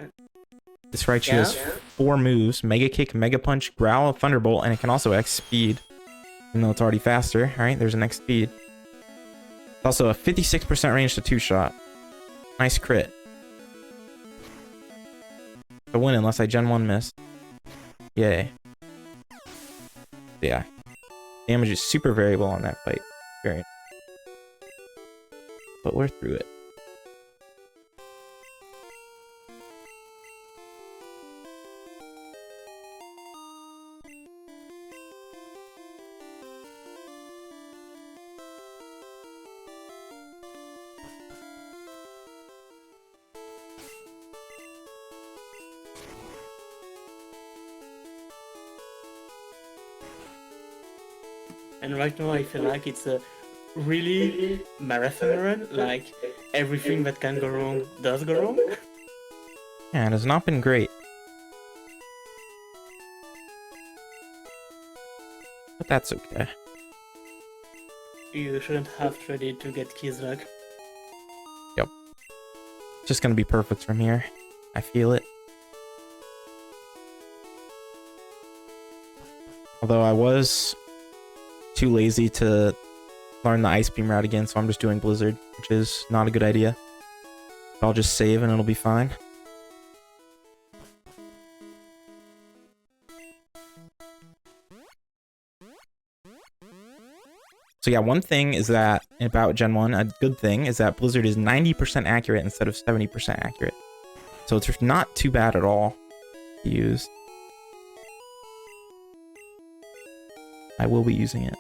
Raichu has 4 moves: Mega Kick, Mega Punch, Growl, Thunderbolt, and it can also X Speed. Even though it's already faster. Alright, there's an X Speed. It's also a 56% range to 2-shot. Nice crit. I win unless I Gen 1 missed. Yay. Yeah. Damage is super variable on that fight. Very. But we're through it. And right now I feel like it's a really marathon run, like everything that can go wrong does go wrong. Yeah, it has not been great. But that's okay. You shouldn't have traded to get Kizrak. It's just gonna be perfect from here. I feel it. Although I was too lazy to learn the Ice Beam route again, so I'm just doing Blizzard, which is not a good idea. I'll just save and it'll be fine. So yeah, one thing is that about Gen 1, a good thing is that Blizzard is 90% accurate instead of 70% accurate. So it's not too bad at all to use. I will be using it.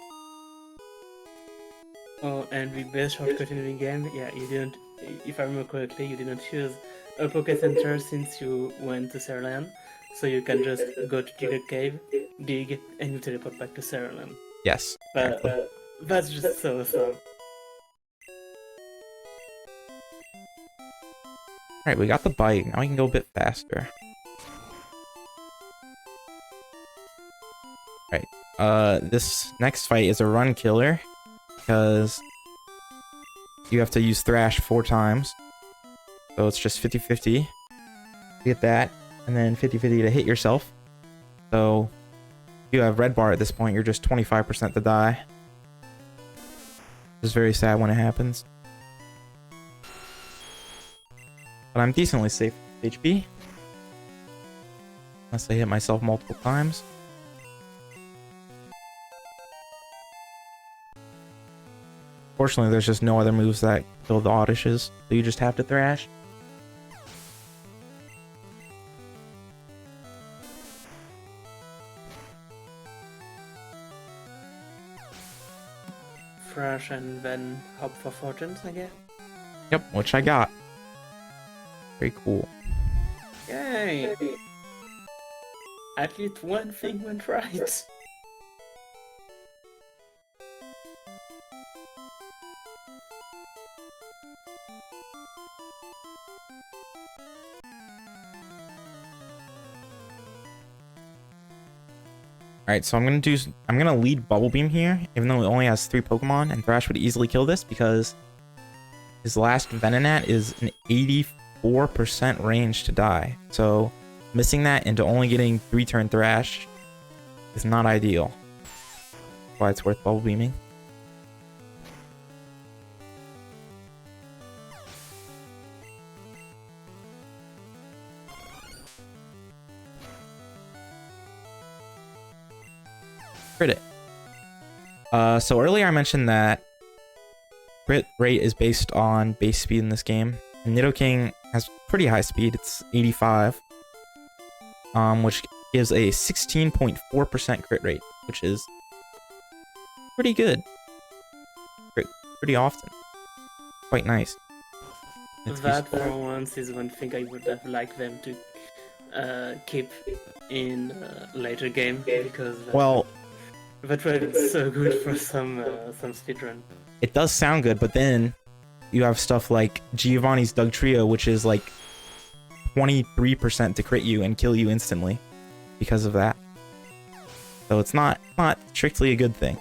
Oh, and the best shortcut in the game, yeah, you didn't, if I remember correctly, you didn't use a Poké Center since you went to Cerulean. So you can just go to Giga Cave, dig, and you teleport back to Cerulean. Yes, exactly. That's just so awesome. Alright, we got the bike. Now we can go a bit faster. Alright, this next fight is a run killer. Because you have to use Thrash 4 times. So it's just 50-50 to get that. And then 50-50 to hit yourself. So if you have red bar at this point, you're just 25% to die. It's very sad when it happens. But I'm decently safe with HP. Unless I hit myself multiple times. Fortunately, there's just no other moves that kill the Oddishes, so you just have to Thrash. Thrash and then hope for fortunes, I guess. Yep, which I got. Very cool. Yay! At least one thing went right. Alright, so I'm gonna lead Bubble Beam here, even though it only has 3 Pokemon, and Thrash would easily kill this because his last Venonat is an 84% range to die. So missing that into only getting 3-turn Thrash is not ideal. That's why it's worth Bubble Beaming. Crit it. So earlier I mentioned that crit rate is based on base speed in this game. And Nidoking has pretty high speed, it's 85. Which gives a 16.4% crit rate, which is pretty good. Pretty often. Quite nice. That for once is one thing I would have liked them to keep in later game, because that would have been so good for some speedrun. It does sound good, but then you have stuff like Giovanni's Doug Trio, which is like 23% to crit you and kill you instantly because of that. So it's not strictly a good thing.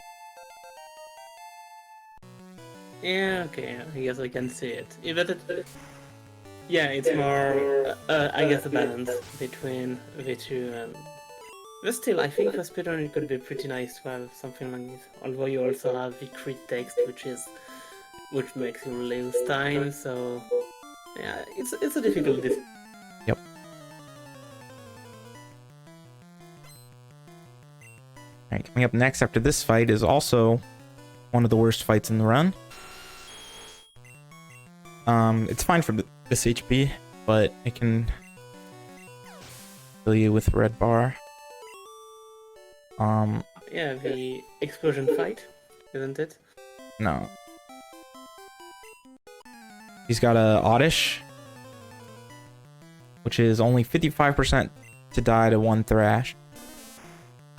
Yeah, okay, I guess I can see it. Yeah, it's more, I guess, a balance between the two. But still, I think for speedrun it could be pretty nice to have something like this. Although you also have the crit text, which makes you lose time. So yeah, it's a difficult decision. Yep. Alright, coming up next after this fight is also one of the worst fights in the run. It's fine for this HP, but it can kill you with red bar. Yeah, the explosion fight, isn't it? No. He's got a Oddish, which is only 55% to die to 1 Thrash.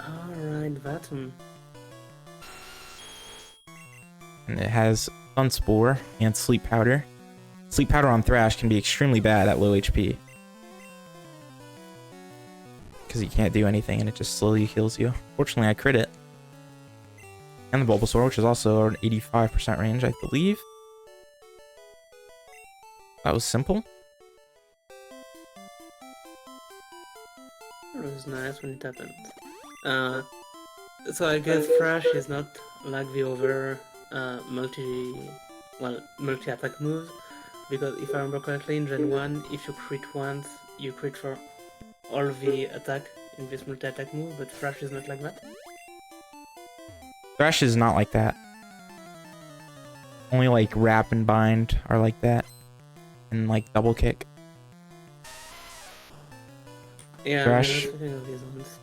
Alright, that one. And it has Sunspore and Sleep Powder. Sleep Powder on Thrash can be extremely bad at low HP. Because you can't do anything and it just slowly kills you. Fortunately, I crit it. And the Bulbasaur, which is also an 85% range, I believe. That was simple. It was nice when it happened. So I guess Thrash is not like the other multi-attack moves, because if I remember correctly, in Gen 1, if you crit once, you crit for all the attack in this multi-attack move, but Thrash is not like that. Thrash is not like that. Only like wrap and bind are like that. And like double kick. Yeah, Thrash. I'm thinking of these ones.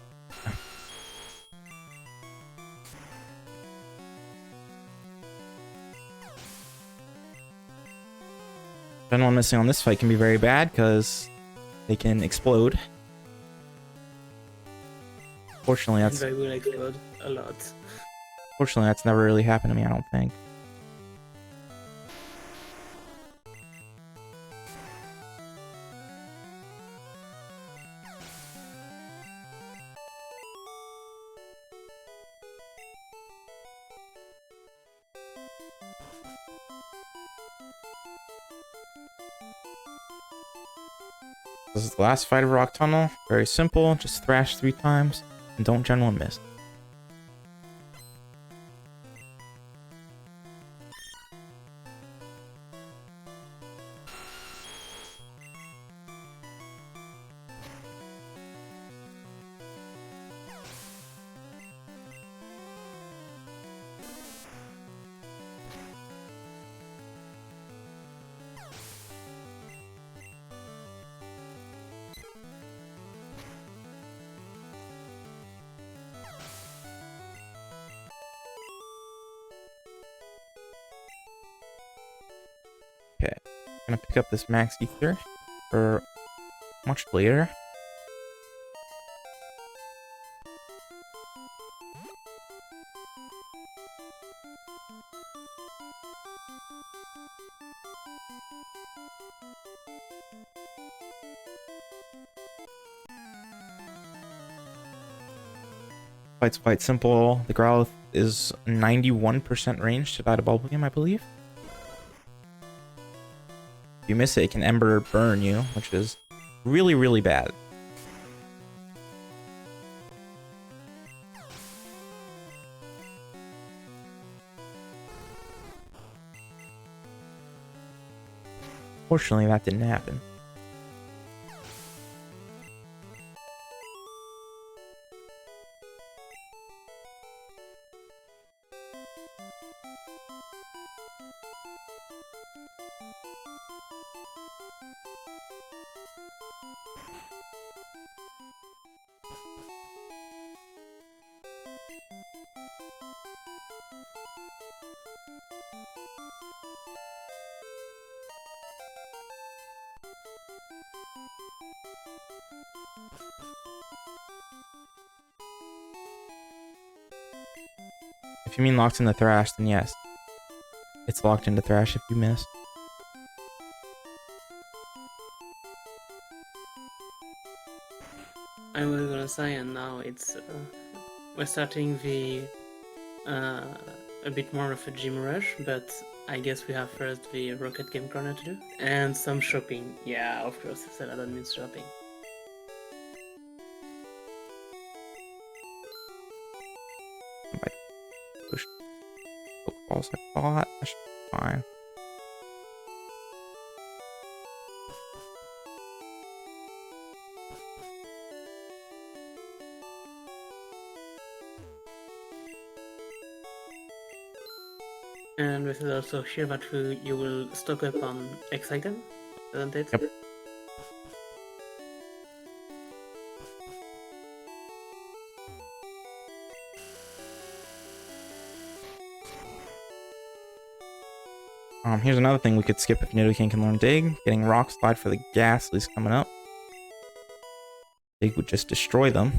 Gen 1 missing on this fight can be very bad because they can explode. Fortunately, And that's they will explode a lot. fortunately that's never really happened to me, I don't think. This is the last fight of Rock Tunnel. Very simple. Just thrash 3 times and don't Gen 1 miss. Okay, I'm gonna pick up this Max Ether for much later. Fight's quite simple. The Growlithe is 91% range to die to Bubblegum, I believe. If you miss it, it can Ember burn you, which is really, really bad. Fortunately, that didn't happen. If you mean locked into Thrash, then yes. It's locked into Thrash if you miss. I was gonna say, and now it's we're starting the a bit more of a gym rush, but I guess we have first the Rocket Game Corner to do and some shopping. Yeah, of course, Celadon means shopping. Push Pokeballs I bought. That should be fine. And this is also here that you will stock up on X item, isn't it? Yep. Here's another thing we could skip if Nidoking can learn Dig. Getting Rock Slide for the Ghastly's coming up. Dig would just destroy them.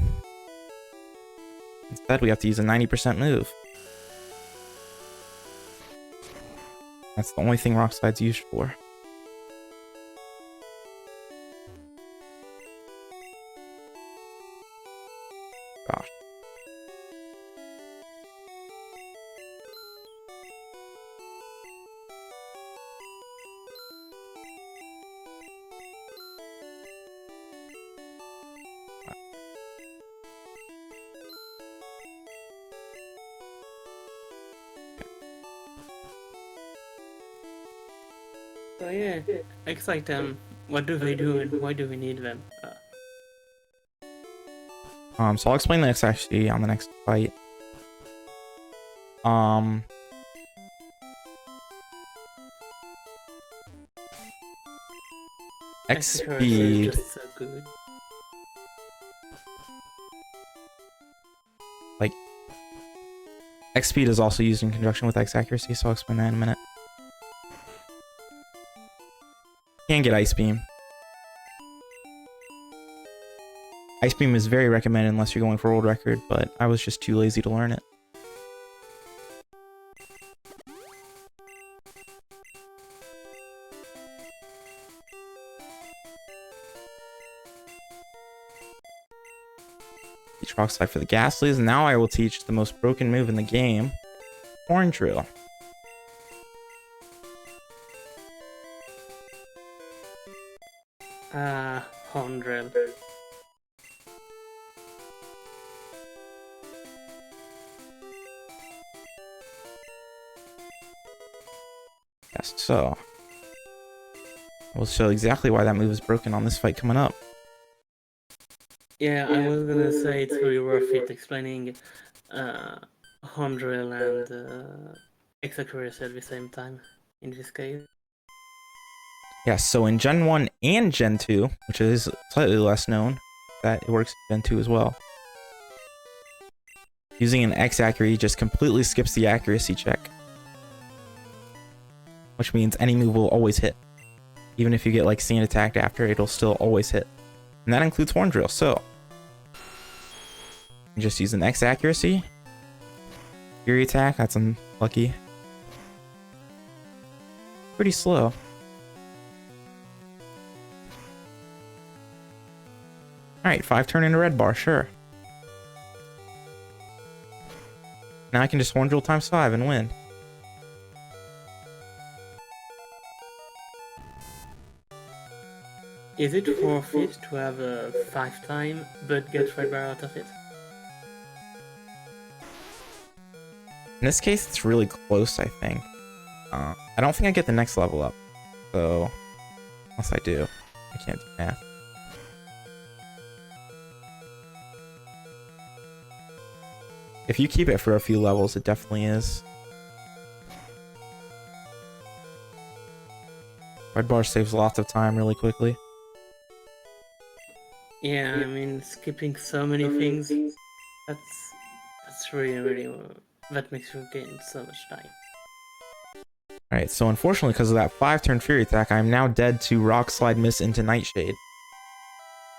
Instead, we have to use a 90% move. That's the only thing Rock Slide's used for. Gosh. So yeah, X item. What do they do and why do we need them? So I'll explain the actually on the next fight. X Accuracy speed. is just so good. Like, X speed is also used in conjunction with X accuracy, so I'll explain that in a minute. Can't get Ice Beam. Ice Beam is very recommended unless you're going for world record, but I was just too lazy to learn it. Teach Rock Slide for the Ghastlies. Now I will teach the most broken move in the game, Horn Drill. Horn drill. Yes, so I will show exactly why that move is broken on this fight coming up. Yeah, I was gonna say it's really worth it explaining horn drill and X accuracy at the same time in this case. Yes, so in Gen 1 and Gen 2, which is slightly less known, that it works in Gen 2 as well. Using an X accuracy just completely skips the accuracy check, which means any move will always hit. Even if you get like sand attacked after, it'll still always hit. And that includes Horn Drill, so you just use an X accuracy. Fury attack, that's unlucky. Pretty slow. Alright, 5 turn into red bar, sure. Now I can just Horn Drill times 5 and win. Is it worth it to have a 5 time but get red bar out of it? In this case, it's really close, I think. I don't think I get the next level up. So, unless I do, I can't do math. If you keep it for a few levels, it definitely is. Red bar saves lots of time really quickly. Yeah, I mean skipping so many things. That's really that makes you gain so much time. Alright, so unfortunately, because of that 5-turn Fury attack, I'm now dead to Rock Slide Miss into Nightshade.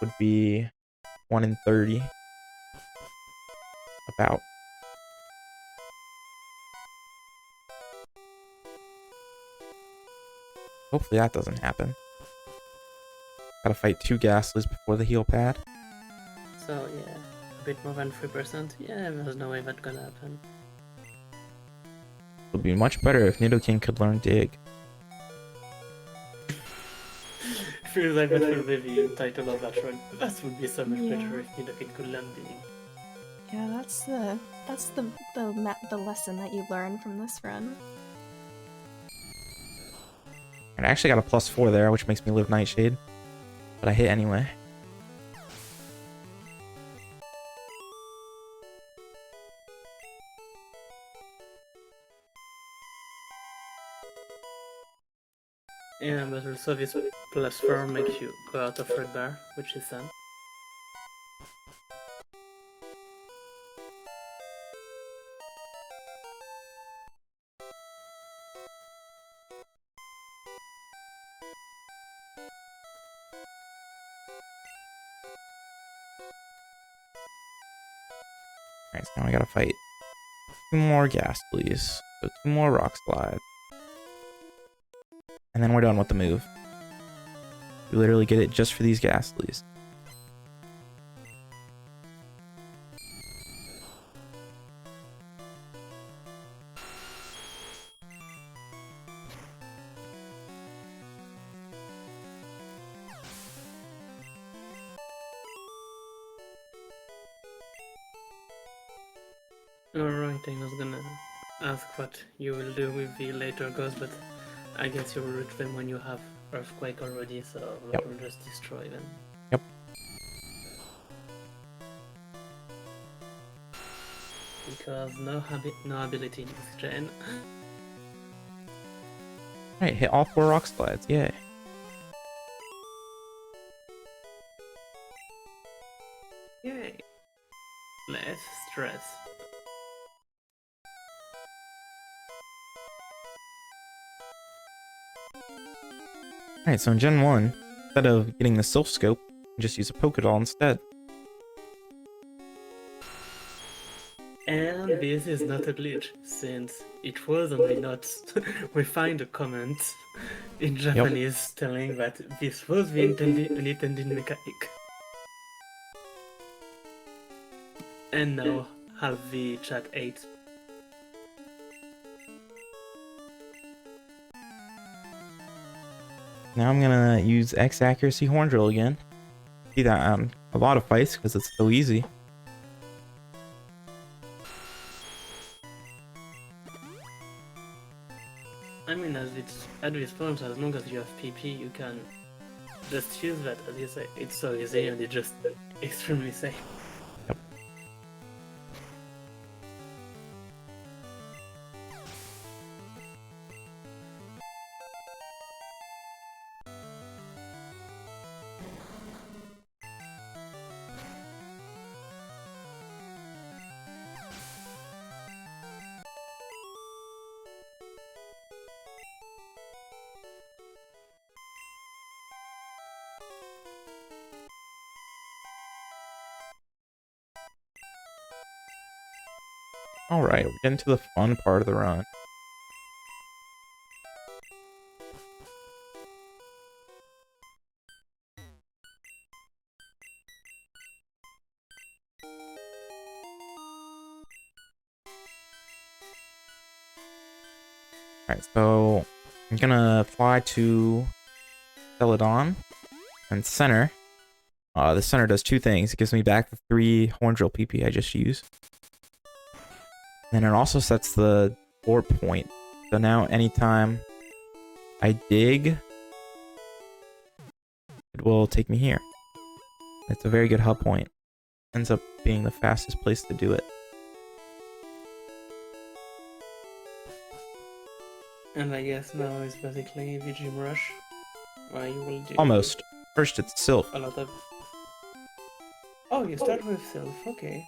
Would be 1 in 30. About. Hopefully that doesn't happen. Gotta fight 2 Ghastlies before the heal pad. So yeah, a bit more than 3%. Yeah, there's no way that's gonna happen. It would be much better if Nidoking could learn Dig. Feels like that will be the title of that run. That would be so much Yeah. better if Nidoking could learn the... Yeah, that's the lesson that you learn from this run. And I actually got a +4 there, which makes me live Nightshade. But I hit anyway. Yeah, but also this +4 makes you go out of red bar, which is sad. Alright, so now I gotta fight 2 more Ghastlies. So 2 more Rock Slides. And then we're done with the move. We literally get it just for these Ghastlies. Alright, I was gonna ask what you will do with the later ghosts, but I guess you will reach them when you have Earthquake already, so that Yep. will just destroy them. Yep. Because no ability in this gen. Alright, hit all 4 Rock Slides, yay. Less stress. Alright, so in Gen 1, instead of getting the Sylph Scope, you just use a Pokédoll instead. And this is not a glitch, since it was on the notes. We find a comment in Japanese telling that this was the intended mechanic. And now have the chat 8. Now I'm gonna use X accuracy horn drill again. See that on a lot of fights because it's so easy. I mean, at this point, as long as you have PP, you can just use that, as you say. It's so easy and it's just extremely safe. Alright, we're getting to the fun part of the run. Alright, so I'm gonna fly to Celadon and center. The center does two things. It gives me back the 3 horn drill PP I just used. And it also sets the warp point. So now anytime I dig, it will take me here. It's a very good hub point. Ends up being the fastest place to do it. And I guess now is basically the gym rush, where you will do Almost. First it's Sylph. a lot of... Oh, you start with Sylph, okay.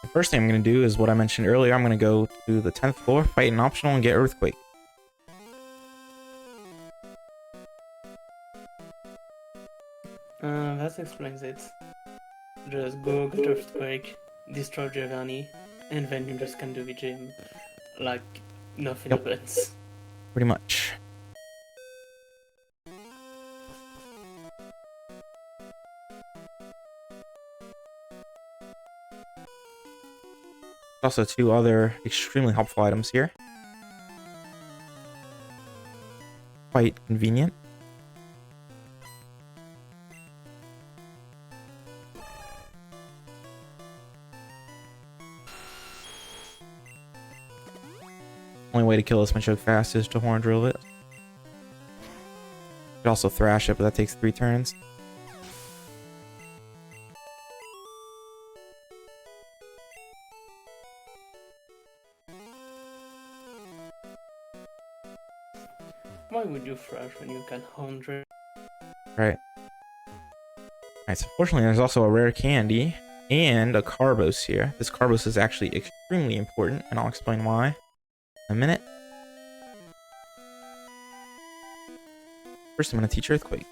The first thing I'm going to do is what I mentioned earlier. I'm going to go to the 10th floor, fight an optional, and get Earthquake. That explains it. Just go get Earthquake, destroy Giovanni, and then you just can do the gym like nothing happens. Pretty much. Also, 2 other extremely helpful items here. Quite convenient. Only way to kill this Machoke fast is to horn drill it. You could also thrash it, but that takes 3 turns. Why would you thrash when you can 100? Right. Alright, so fortunately there's also a rare candy and a Carbos here. This Carbos is actually extremely important, and I'll explain why in a minute. First I'm going to teach Earthquake.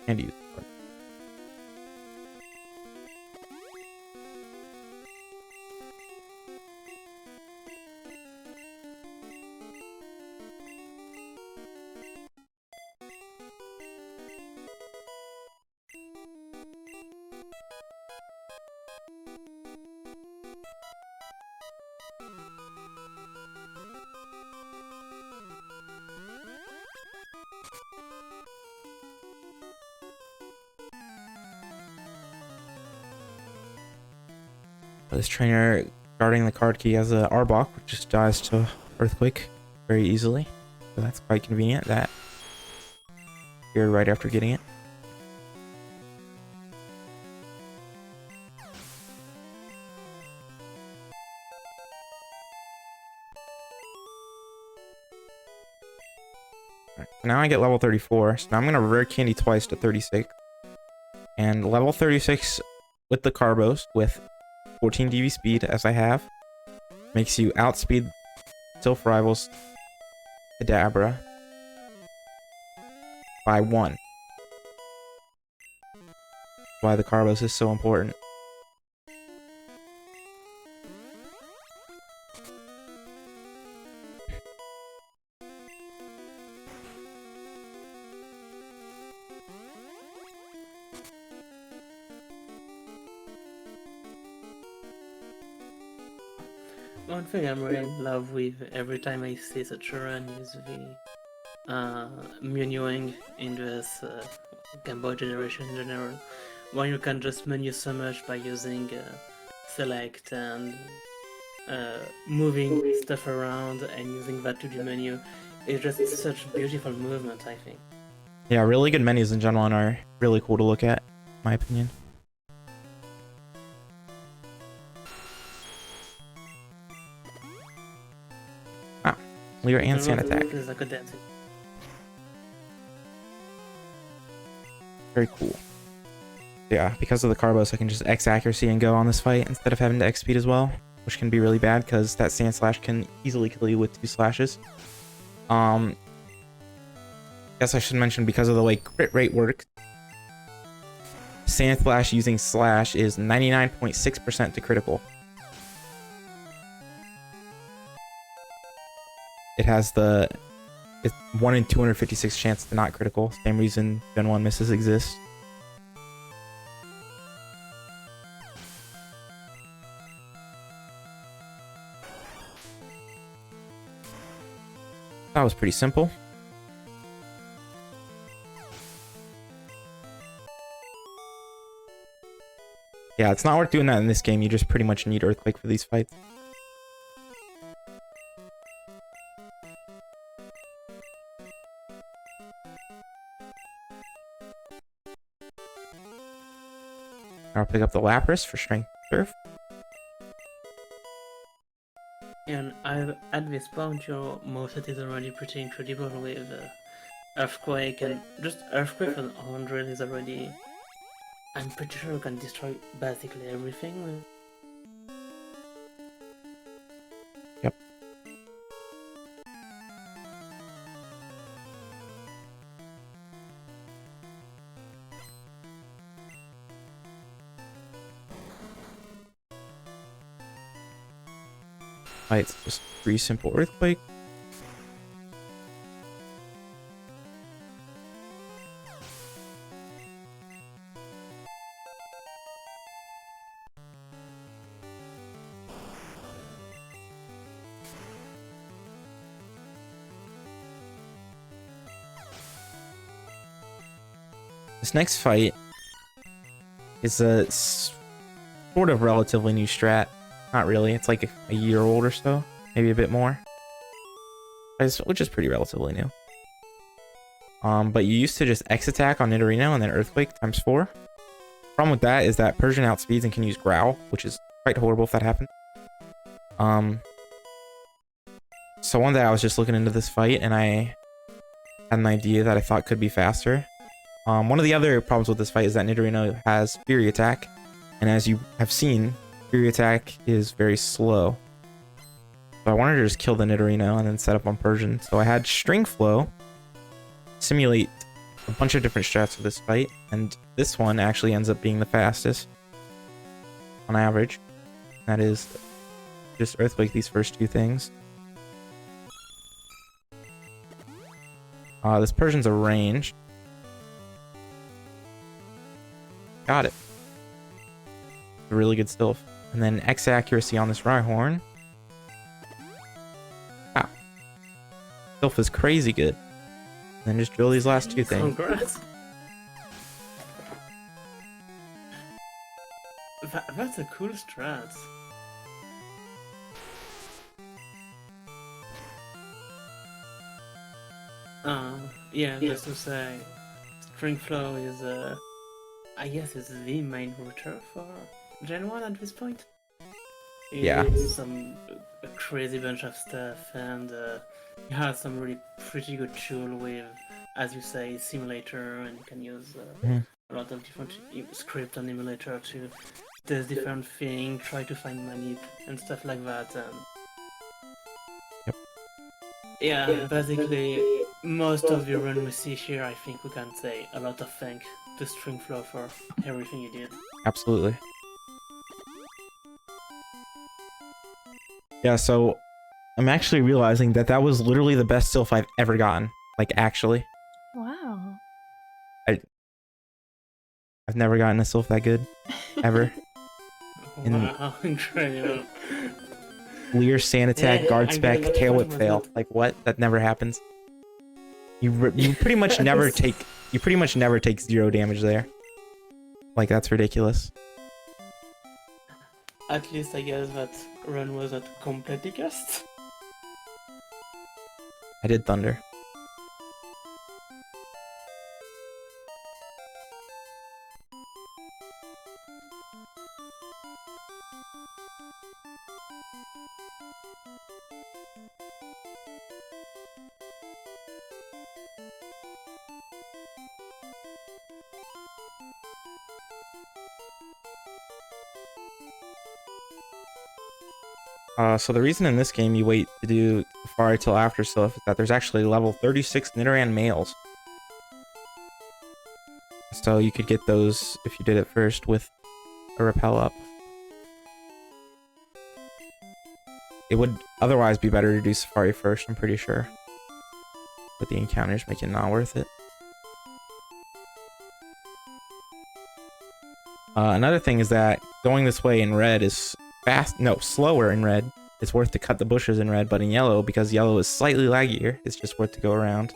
And use it. This trainer guarding the card key has a Arbok, which just dies to Earthquake very easily. So that's quite convenient. That appeared right after getting it. Now I get level 34. So now I'm gonna rare candy twice to 36. And level 36 with the Carbos with 14 DV speed as I have makes you outspeed Sylph Rivals Kadabra by 1. Why the Carbos is so important. One thing I'm really in love with every time I see such a run is the menuing in this Game Boy generation in general, where you can just menu so much by using select and moving stuff around and using that to the menu. It's just such beautiful movement, I think. Yeah, really good menus in general are really cool to look at, in my opinion. Ah, Leer and Sand Attack. It's like a dancing. Very cool. Yeah, because of the Carbos, I can just X accuracy and go on this fight instead of having to X speed as well, which can be really bad because that Sand Slash can easily kill you with 2 slashes. Guess I should mention because of the way crit rate works, Sand Slash using Slash is 99.6% to critical. It has the 1 in 256 chance to not critical. Same reason Gen 1 misses exist. That was pretty simple. Yeah, it's not worth doing that in this game. You just pretty much need Earthquake for these fights. I'll pick up the Lapras for Strength Surf. And at this point, your moveset is already pretty incredible with Earthquake, and just Earthquake on 100 is already... I'm pretty sure you can destroy basically everything. Yep. It's just 3 simple Earthquake. This next fight is a sort of relatively new strat. Not really, it's like a year old or so, maybe a bit more. Which is pretty relatively new. But you used to just X attack on Nidorino and then Earthquake times 4. Problem with that is that Persian outspeeds and can use Growl, which is quite horrible if that happens. So one day I was just looking into this fight and I had an idea that I thought could be faster. One of the other problems with this fight is that Nidorino has Fury Attack, and as you have seen, Fury Attack is very slow. So I wanted to just kill the Nidorino and then set up on Persian. So I had String Flow simulate a bunch of different strats for this fight, and this one actually ends up being the fastest on average. That is just Earthquake these first 2 things. This Persian's a range. Got it. Really good Sylph. And then X accuracy on this Rhyhorn. Wow. Sylph is crazy good. And then just drill these last 2 things. Congrats! That's a cool strat. Yeah, just to say, String Flow is I guess it's the main router for Gen 1 at this point. Yeah. It's a crazy bunch of stuff, and you have some really pretty good tool with, as you say, simulator, and you can use Mhm. a lot of different script on emulator to test different things, try to find manip and stuff like that. Yep. Yeah, basically, most of the run we see here, I think we can say a lot of thanks to Stringflow for everything he did. Absolutely. Yeah, so I'm actually realizing that that was literally the best Sylph I've ever gotten. Like, actually. Wow. I've never gotten a Sylph that good. Ever. Wow, incredible. Leer, Sand Attack, Yeah, Guard I Spec, get that Tail one Whip was fail. not- Like, what? That never happens. You pretty much never take... You pretty much never take 0 damage there. Like, that's ridiculous. At least I guess that run was not completely cursed. I did Thunder. So the reason in this game you wait to do Safari till after Sylph is that there's actually level 36 Nidoran males. So you could get those if you did it first with a Repel up. It would otherwise be better to do Safari first, I'm pretty sure. But the encounters make it not worth it. Another thing is that going this way in red is slower in red. It's worth to cut the bushes in red, but in yellow, because yellow is slightly laggier, it's just worth to go around.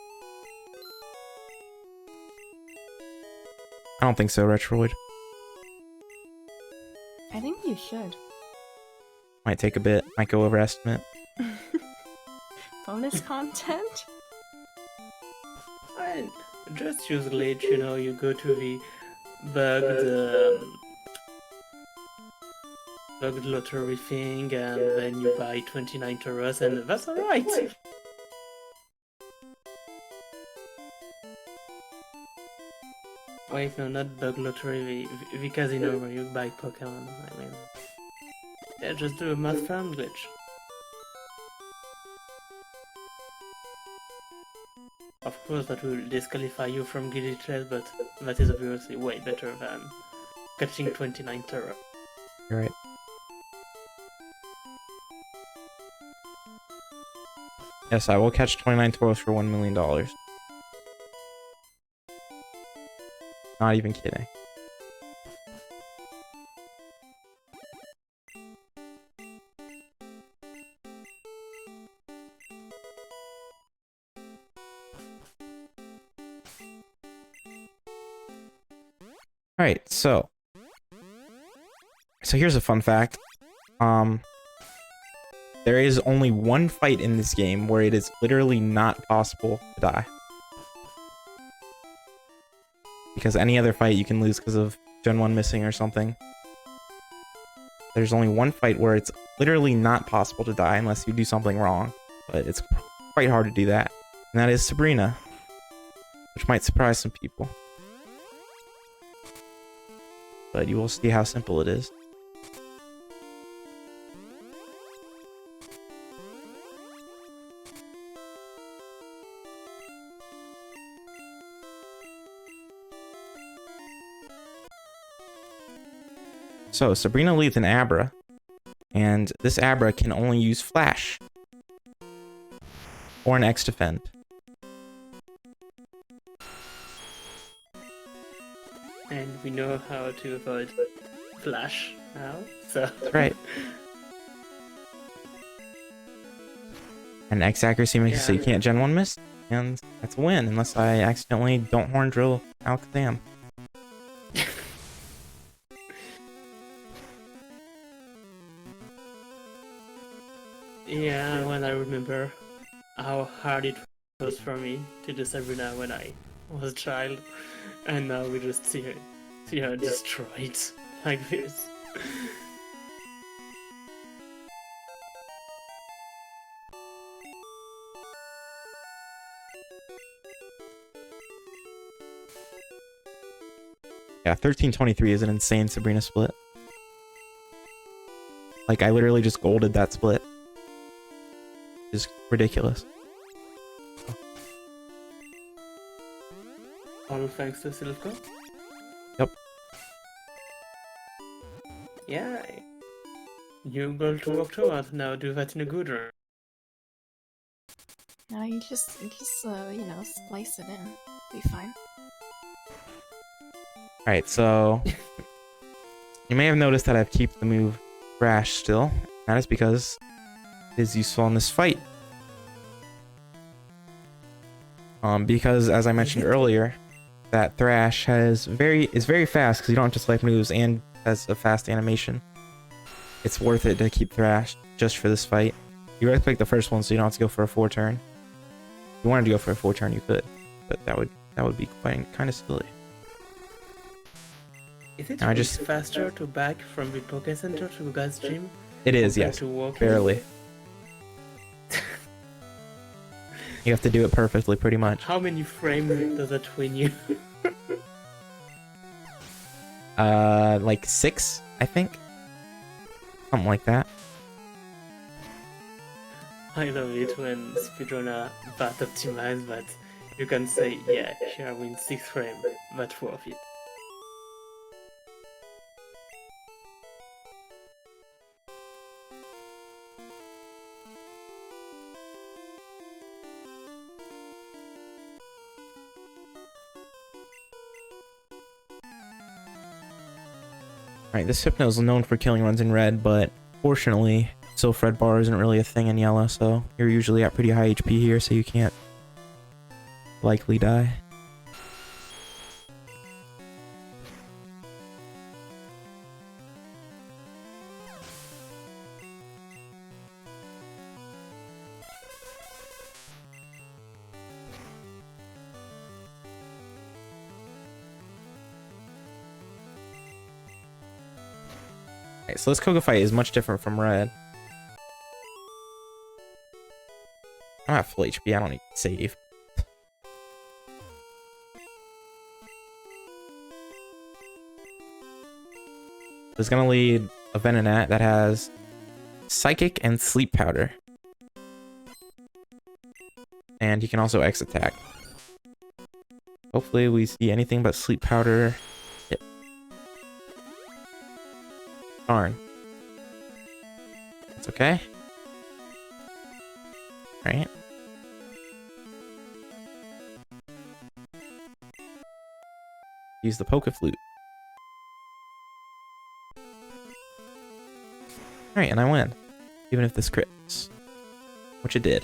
I don't think so, Retroid. I think you should. Might take a bit, might go over estimate. Bonus content? I just use glitch, you know, you go to the bugged lottery thing, and then you buy 29 Taurus, and that's alright. Wait, no, not bug lottery, the casino where you buy Pokémon, I mean. Yeah, just do a math found glitch. Of course, that will disqualify you from Glitchless, but that is obviously way better than catching 29 Taurus. You're right. Yes, I will catch 29 Tauros for $1 million. Not even kidding. Alright, so here's a fun fact. There is only one fight in this game where it is literally not possible to die. Because any other fight you can lose because of Gen 1 missing or something. There's only one fight where it's literally not possible to die unless you do something wrong. But it's quite hard to do that. And that is Sabrina. Which might surprise some people. But you will see how simple it is. So, Sabrina leads an Abra, and this Abra can only use Flash. Or an X-Defend. And we know how to avoid Flash now, so... That's right. And X accuracy makes it so you can't Gen 1 miss, and that's a win, unless I accidentally don't Horn Drill Alakazam. Yeah, when I remember how hard it was for me to do Sabrina when I was a child, and now we just see her destroyed like this. Yeah, 1323 is an insane Sabrina split. Like, I literally just golded that split. It's ridiculous. All thanks to Silco. Yep. Yeah. New goal to work toward. Now do that in a good way. No, you just you know, slice it in. Be fine. Alright, so... you may have noticed that I've kept the move Thrash still. That is because it is useful in this fight. Because, as I mentioned earlier, that Thrash is very fast because you don't have to select moves and has a fast animation. It's worth it to keep Thrash just for this fight. You gotta pick the first one so you don't have to go for a 4-turn. If you wanted to go for a 4-turn, you could, but that would be kind of silly. Is it I just faster to back from the Poké Center to God's Gym? It is, yes, barely. You have to do it perfectly, pretty much. How many frames does that win you? Like 6, I think. Something like that. I love it when speedrunner that optimized that you can say, yeah, here I win 6 frames, that's worth it. Alright, this Hypno is known for killing runs in red, but fortunately, Sylph Red Bar isn't really a thing in yellow, so you're usually at pretty high HP here, so you can't likely die. Alright, so this Koga fight is much different from red. I'm at full HP, I don't need to save. It's gonna lead a Venonat that has Psychic and Sleep Powder. And he can also X attack. Hopefully we see anything but Sleep Powder. Yep. Darn. That's okay. Right. Use the Poke Flute. Alright, and I win. Even if this crits. Which it did.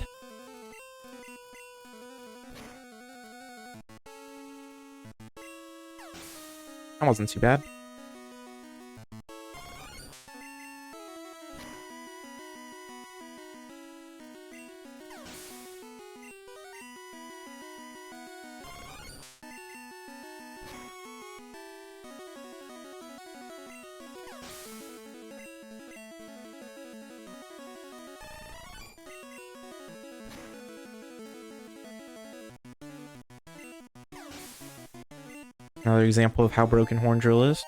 That wasn't too bad. Another example of how broken Horn Drill is.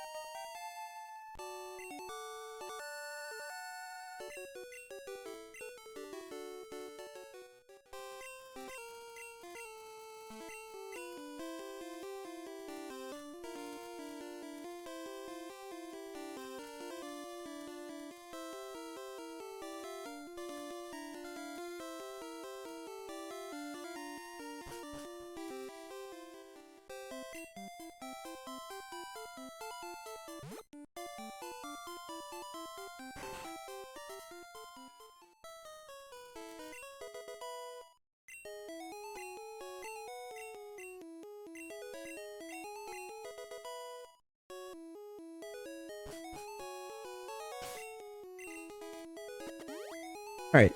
Alright.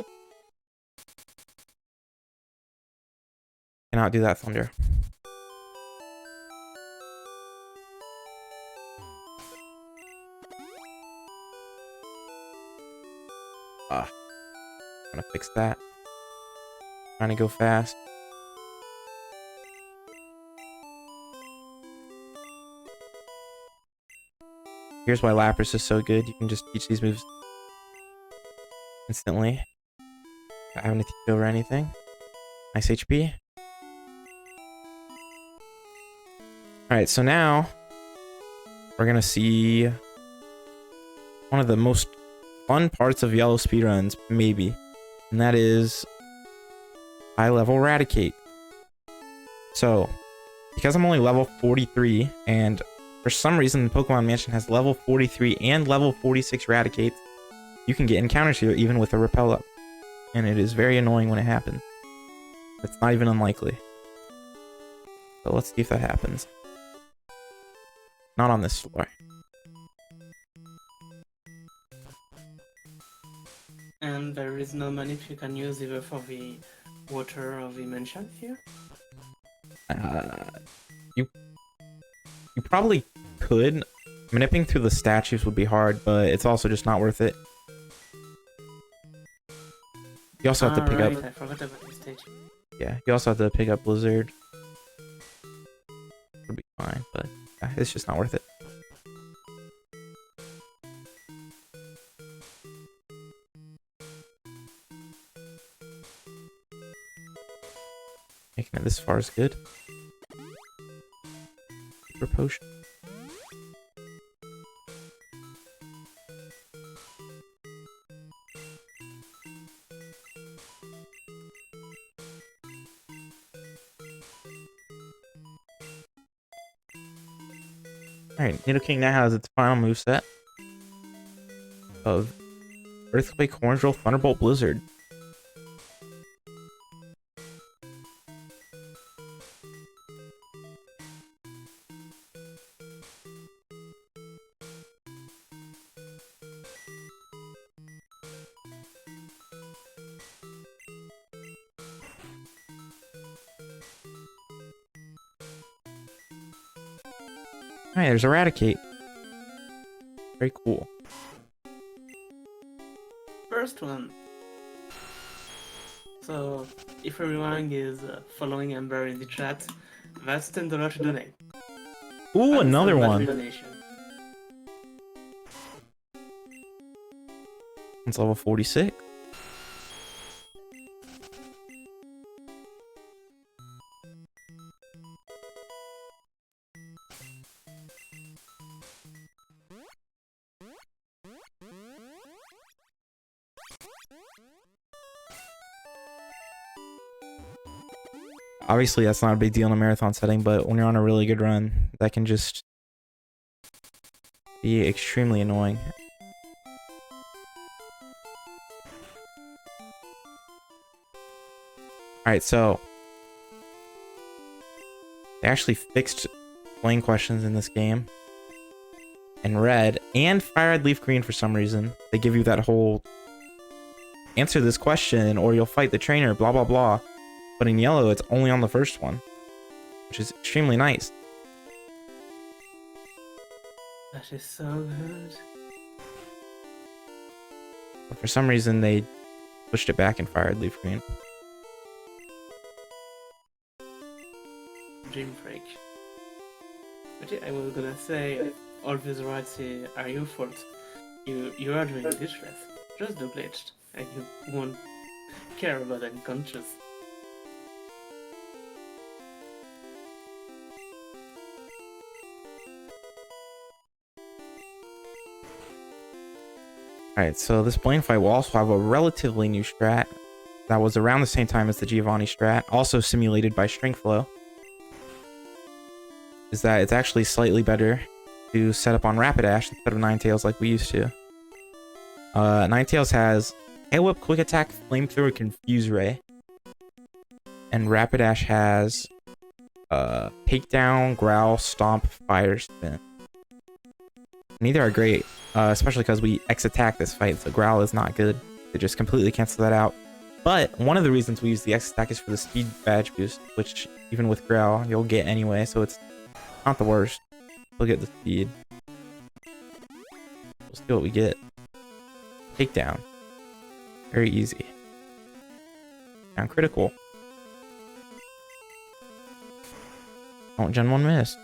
Cannot do that, Thunder. Gonna fix that. Trying to go fast. Here's why Lapras is so good. You can just teach these moves instantly. Not having to teach over anything. Nice HP. Alright, so now we're gonna see one of the most fun parts of yellow speedruns, maybe. And that is high level Raticate. So, because I'm only level 43, and for some reason the Pokemon Mansion has level 43 and level 46 Raticates, you can get encounters here even with a Repel up. And it is very annoying when it happens. It's not even unlikely. So let's see if that happens. Not on this floor. And there is no manip you can use either for the water or the mansion here? You probably could. Manipping through the statues would be hard, but it's also just not worth it. You also have to pick up. I forgot about this stage. Yeah, you also have to pick up Blizzard. Would be fine, but yeah, it's just not worth it. Making it this far is good. Super potion. Alright, Nidoking now has its final moveset of Earthquake, Hornbill, Thunderbolt, Blizzard. Alright, there's Eradicate. Very cool. First one. So, if everyone is following Amber in the chat, that's $10 to donate. Ooh, That's another a one. donation. It's level 46. Obviously, that's not a big deal in a marathon setting, but when you're on a really good run, that can just be extremely annoying. Alright, so they actually fixed playing questions in this game. In red and Fire Red Leaf Green for some reason. They give you that whole answer this question or you'll fight the trainer, blah blah blah. But in yellow, it's only on the first one, which is extremely nice. That is so good. But for some reason, they pushed it back in Fire Red Leaf Green. Dream Break. But yeah, I was gonna say, all these rights are your fault. You are doing Glitchless. Just do Glitched, and you won't care about unconscious. Alright, so this Blaine fight will also have a relatively new strat that was around the same time as the Giovanni strat, also simulated by Strength Flow. Is that it's actually slightly better to set up on Rapidash instead of Ninetales like we used to. Ninetales has Hail Whip, Quick Attack, Flamethrower, Confuse Ray. And Rapidash has Takedown, Growl, Stomp, Fire Spin. Neither are great, especially because we X-Attack this fight, so Growl is not good. They just completely cancel that out. But one of the reasons we use the X-Attack is for the Speed Badge boost, which even with Growl, you'll get anyway, so it's not the worst. We'll get the speed. We'll see what we get. Takedown. Very easy. Down critical. Don't Gen 1 miss.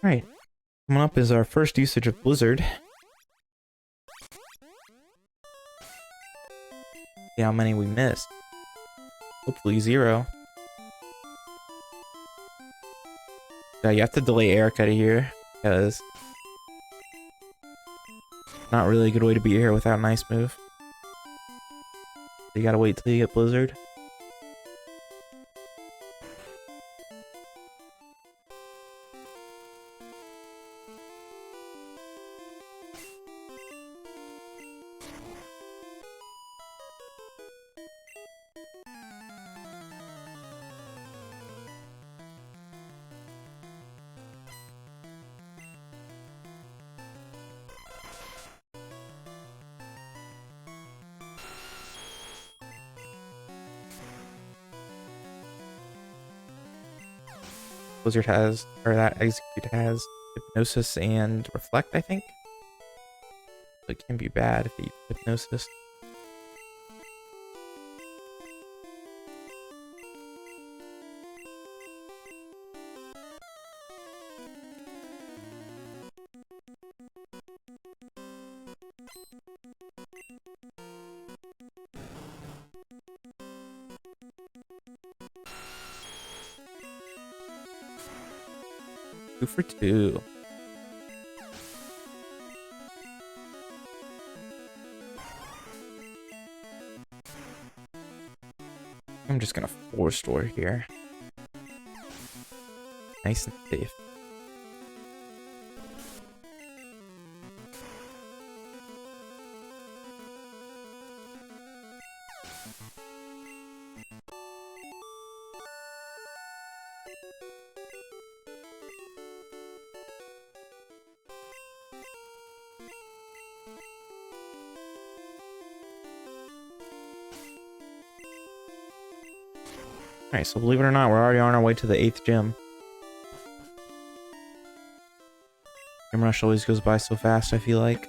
Alright. Coming up is our first usage of Blizzard. See how many we missed. Hopefully 0. Yeah, you have to delay Eric out of here, because not really a good way to beat here without an ice move. So you gotta wait till you get Blizzard. Blizzard has, or that Execute has, Hypnosis and Reflect, I think. So it can be bad if you use Hypnosis. Two for 2. I'm just gonna Force Store here. Nice and safe. Alright, so believe it or not, we're already on our way to the 8th gym. Gym Rush always goes by so fast, I feel like.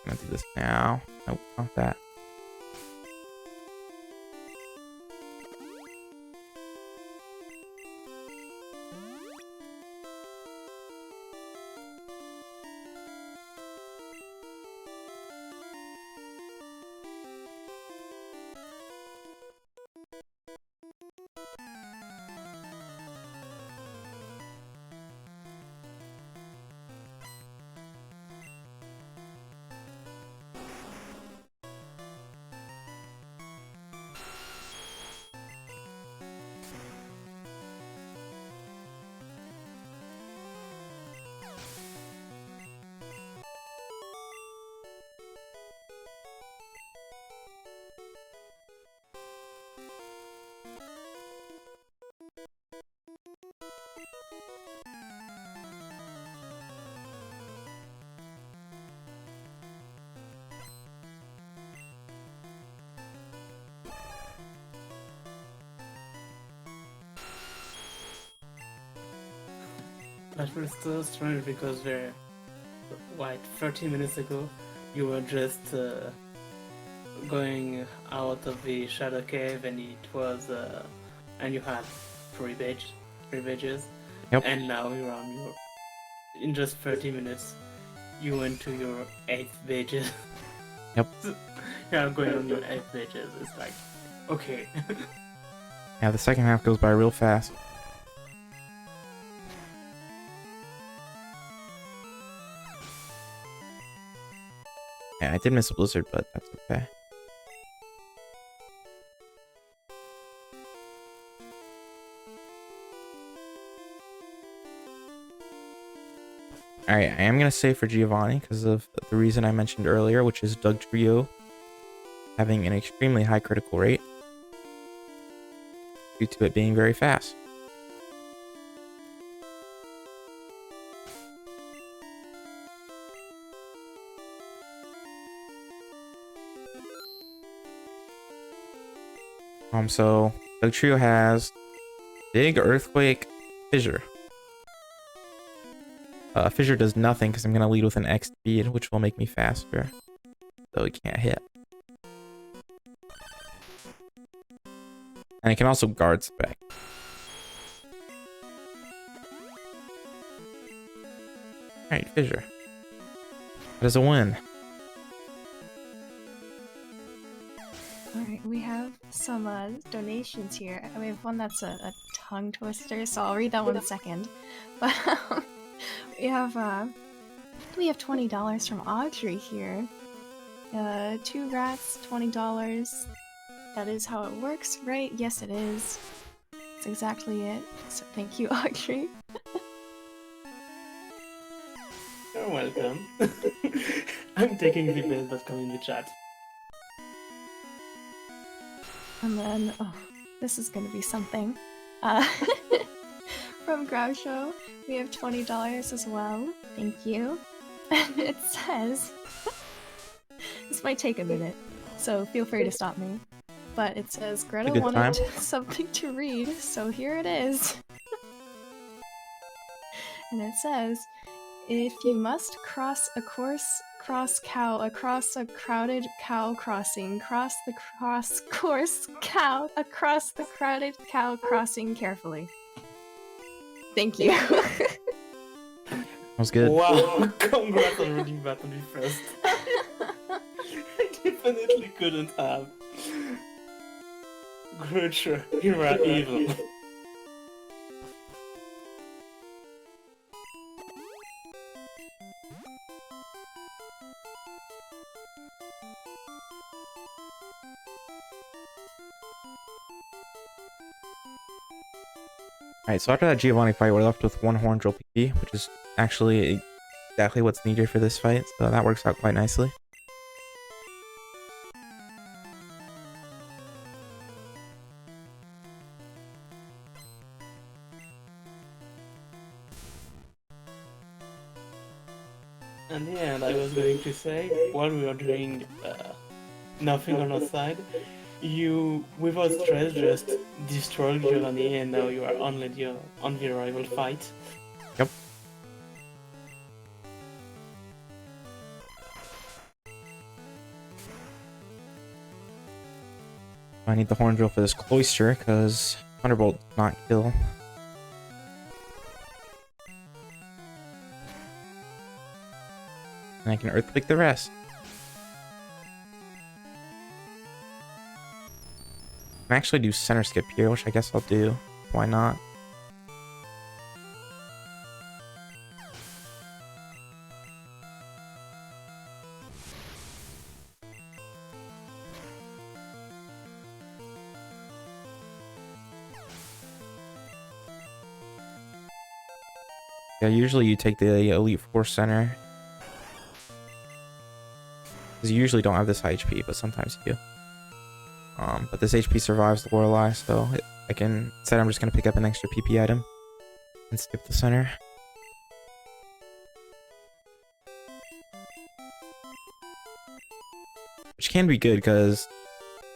I'm gonna do this now. Nope, not that. That was so strange because we're, what, 30 minutes ago, you were just going out of the shadow cave and it was, and you had three badges. Yep. And now you're on your, in just 30 minutes, you went to your 8th badges. Yep. You're going on your 8th badges. It's like, okay. Yeah, the second half goes by real fast. Yeah, I did miss a Blizzard, but that's okay. Alright, I am going to save for Giovanni because of the reason I mentioned earlier, which is Doug Trio having an extremely high critical rate due to it being very fast. So Doug Trio has Dig, Earthquake, Fissure. Fissure does nothing because I'm going to lead with an X speed, which will make me faster. Though he can't hit. And I can also guard spec. Alright, Fissure. That is a win. Alright, we have some donations here. We have one that's a tongue twister, so I'll read that one second. But we have $20 from Audrey here. 2 rats, $20. That is how it works, right? Yes, it is. That's exactly it. So thank you, Audrey. You're welcome. I'm taking the bills that come in the chat. And then, oh, this is gonna be something. From Groucho, we have $20 as well. Thank you. And it says, this might take a minute, so feel free to stop me. But it says, Greta good wanted time. something to read, so here it is. And it says, if you must cross a cow across a crowded cow crossing, cross the course cow across the crowded cow crossing carefully. Thank you. That was good. Wow, congrats on reading that on the first. I definitely couldn't have. Groucho, you are evil. Alright, so after that Giovanni fight, we're left with one Horndrill PP, which is actually exactly what's needed for this fight, so that works out quite nicely. And yeah, and I was going to say, while we were doing nothing on our side, you, without stress, just destroyed Giovanni, and now you are on the rival fight. Yep. I need the Horndrill for this Cloister, because Thunderbolt does not kill. And I can Earthquake the rest. I can actually do center skip here, which I guess I'll do. Why not? Yeah, usually you take the Elite Four center. Because you usually don't have this high HP, but sometimes you do. But this HP survives the Lorelei, so I can... Instead, I'm just going to pick up an extra PP item and skip the center. Which can be good, because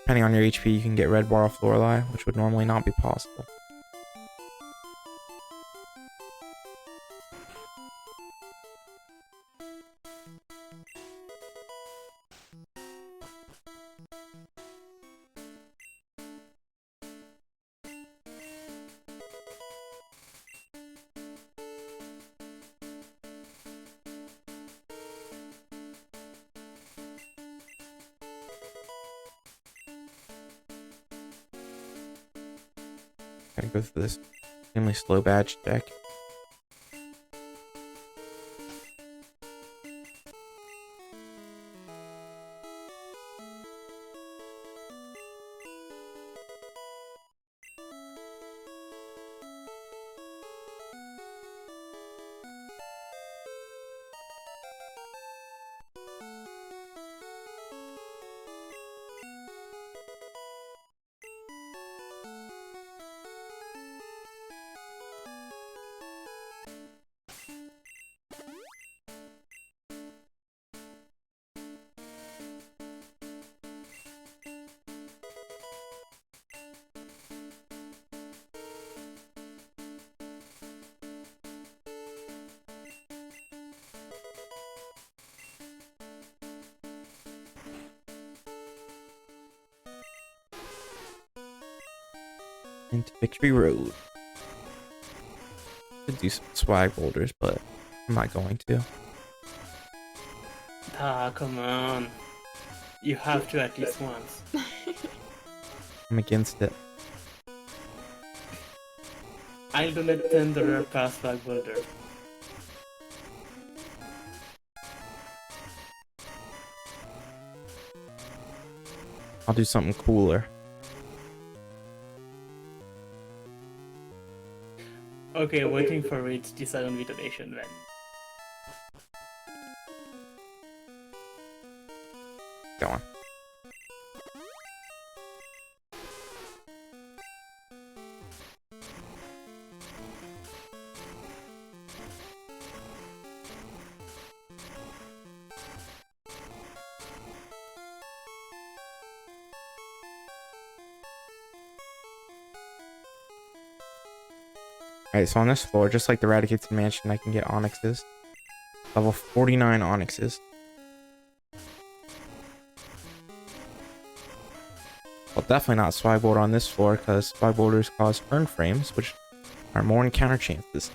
depending on your HP, you can get red bar off Lorelei, which would normally not be possible. Gotta go through this extremely slow badge deck. into Victory Road. Could do some swag boulders, but I'm not going to. Ah, come on. You have to at least once. I'm against it. I'll donate $10 per swag boulder. I'll do something cooler. Okay, waiting for it. Decide on the donation then. Go on. Alright, so on this floor, just like the Radicated Mansion, I can get onyxes. Level 49 onyxes. Well, definitely not swag boulder on this floor, because swag boulders cause turn frames, which are more encounter chances.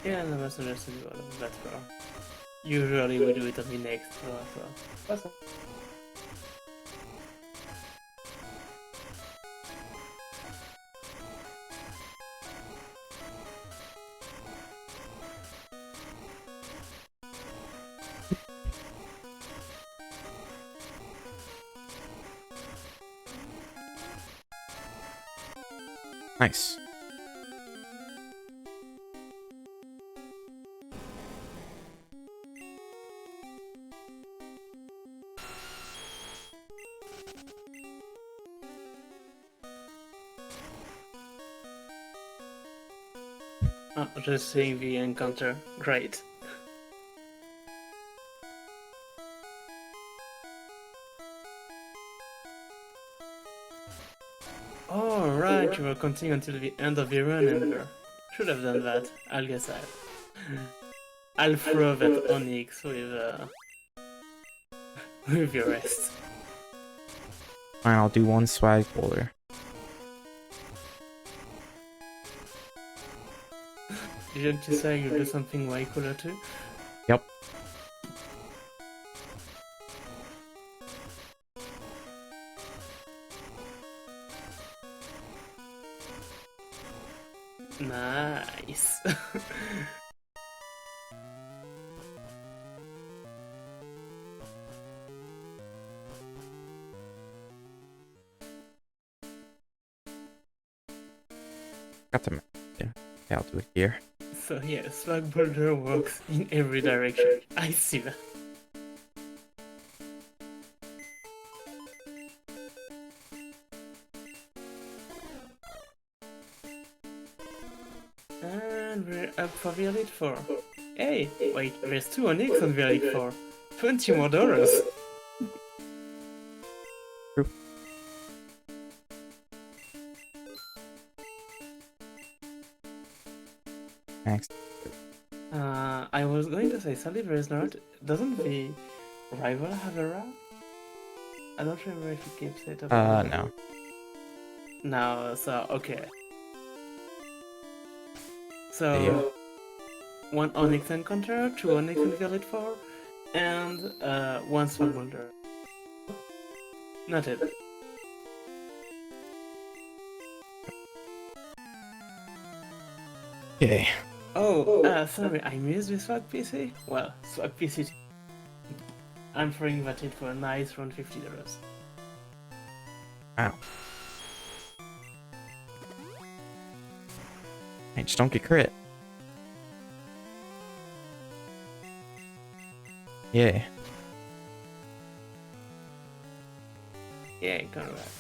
Yeah, no, that's understandable. That's fair. Usually we do it on the next floor as well. That's Nice. oh, just seeing the encounter. Great. Oh, right, you were counting until the end of the run, Ember. Should have done that. I'll guess that. I'll throw that Onyx with the rest. Fine, I'll do one swag boulder. Didn't you say you'll do something way cooler too? Yep. Nice. Got to. Yeah, I'll do it here. So yeah, Slug Boulder works in every direction. I see that. And we're up for the Elite Four. Hey, wait, there's 2 Onyx on the Elite Four. $20 more. True. Thanks. I was going to say, sadly there is not. Doesn't the rival have a route? I don't remember if it keeps it up. No. No, so, okay. There you So, 1 Onyx encounter, 2 Onyx in the Elite Four, and 1 Swag Boulder. Not it. Okay. Oh, sorry, I missed the Swag PC? Well, Swag PC. I'm throwing that in for a nice round $50. Wow. Hey, just don't get crit. Yeah. Yeah, correct.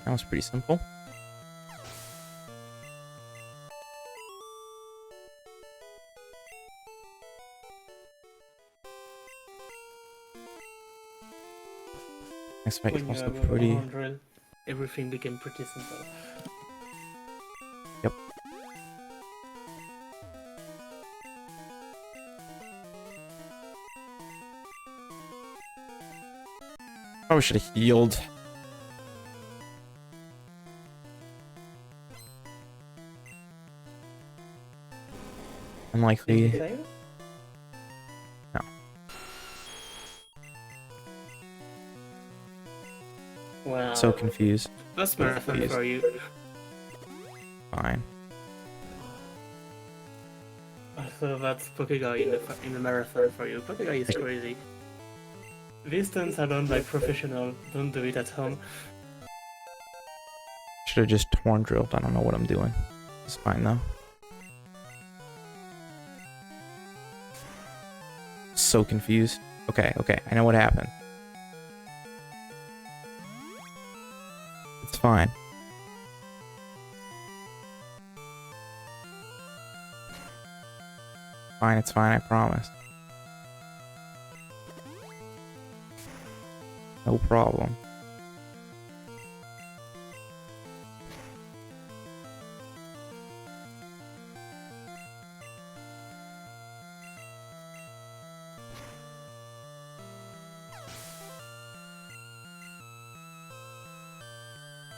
That was pretty simple. Next fight is When you also have a pretty... hundred, everything became pretty simple. Yep. Probably should have healed. Did you Unlikely. fail? No. Wow. So confused. That's marathon confused. for you. Fine. So that's pokeguy in the marathon for you. Pokeguy is crazy. These stunts are done by professional. Don't do it at home. Should have just torn drilled. I don't know what I'm doing. It's fine though. So confused. Okay, I know what happened. It's fine. Fine, it's fine, I promise. No problem.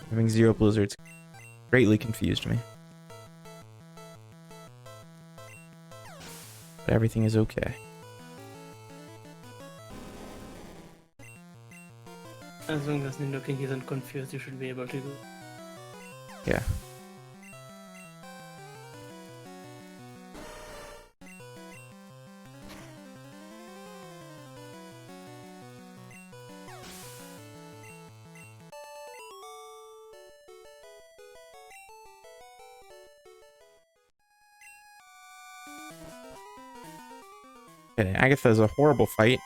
Having 0 blizzards greatly confused me. But everything is okay. As long as Nidoking isn't confused, you should be able to do. Yeah. Okay, Agatha is a horrible fight.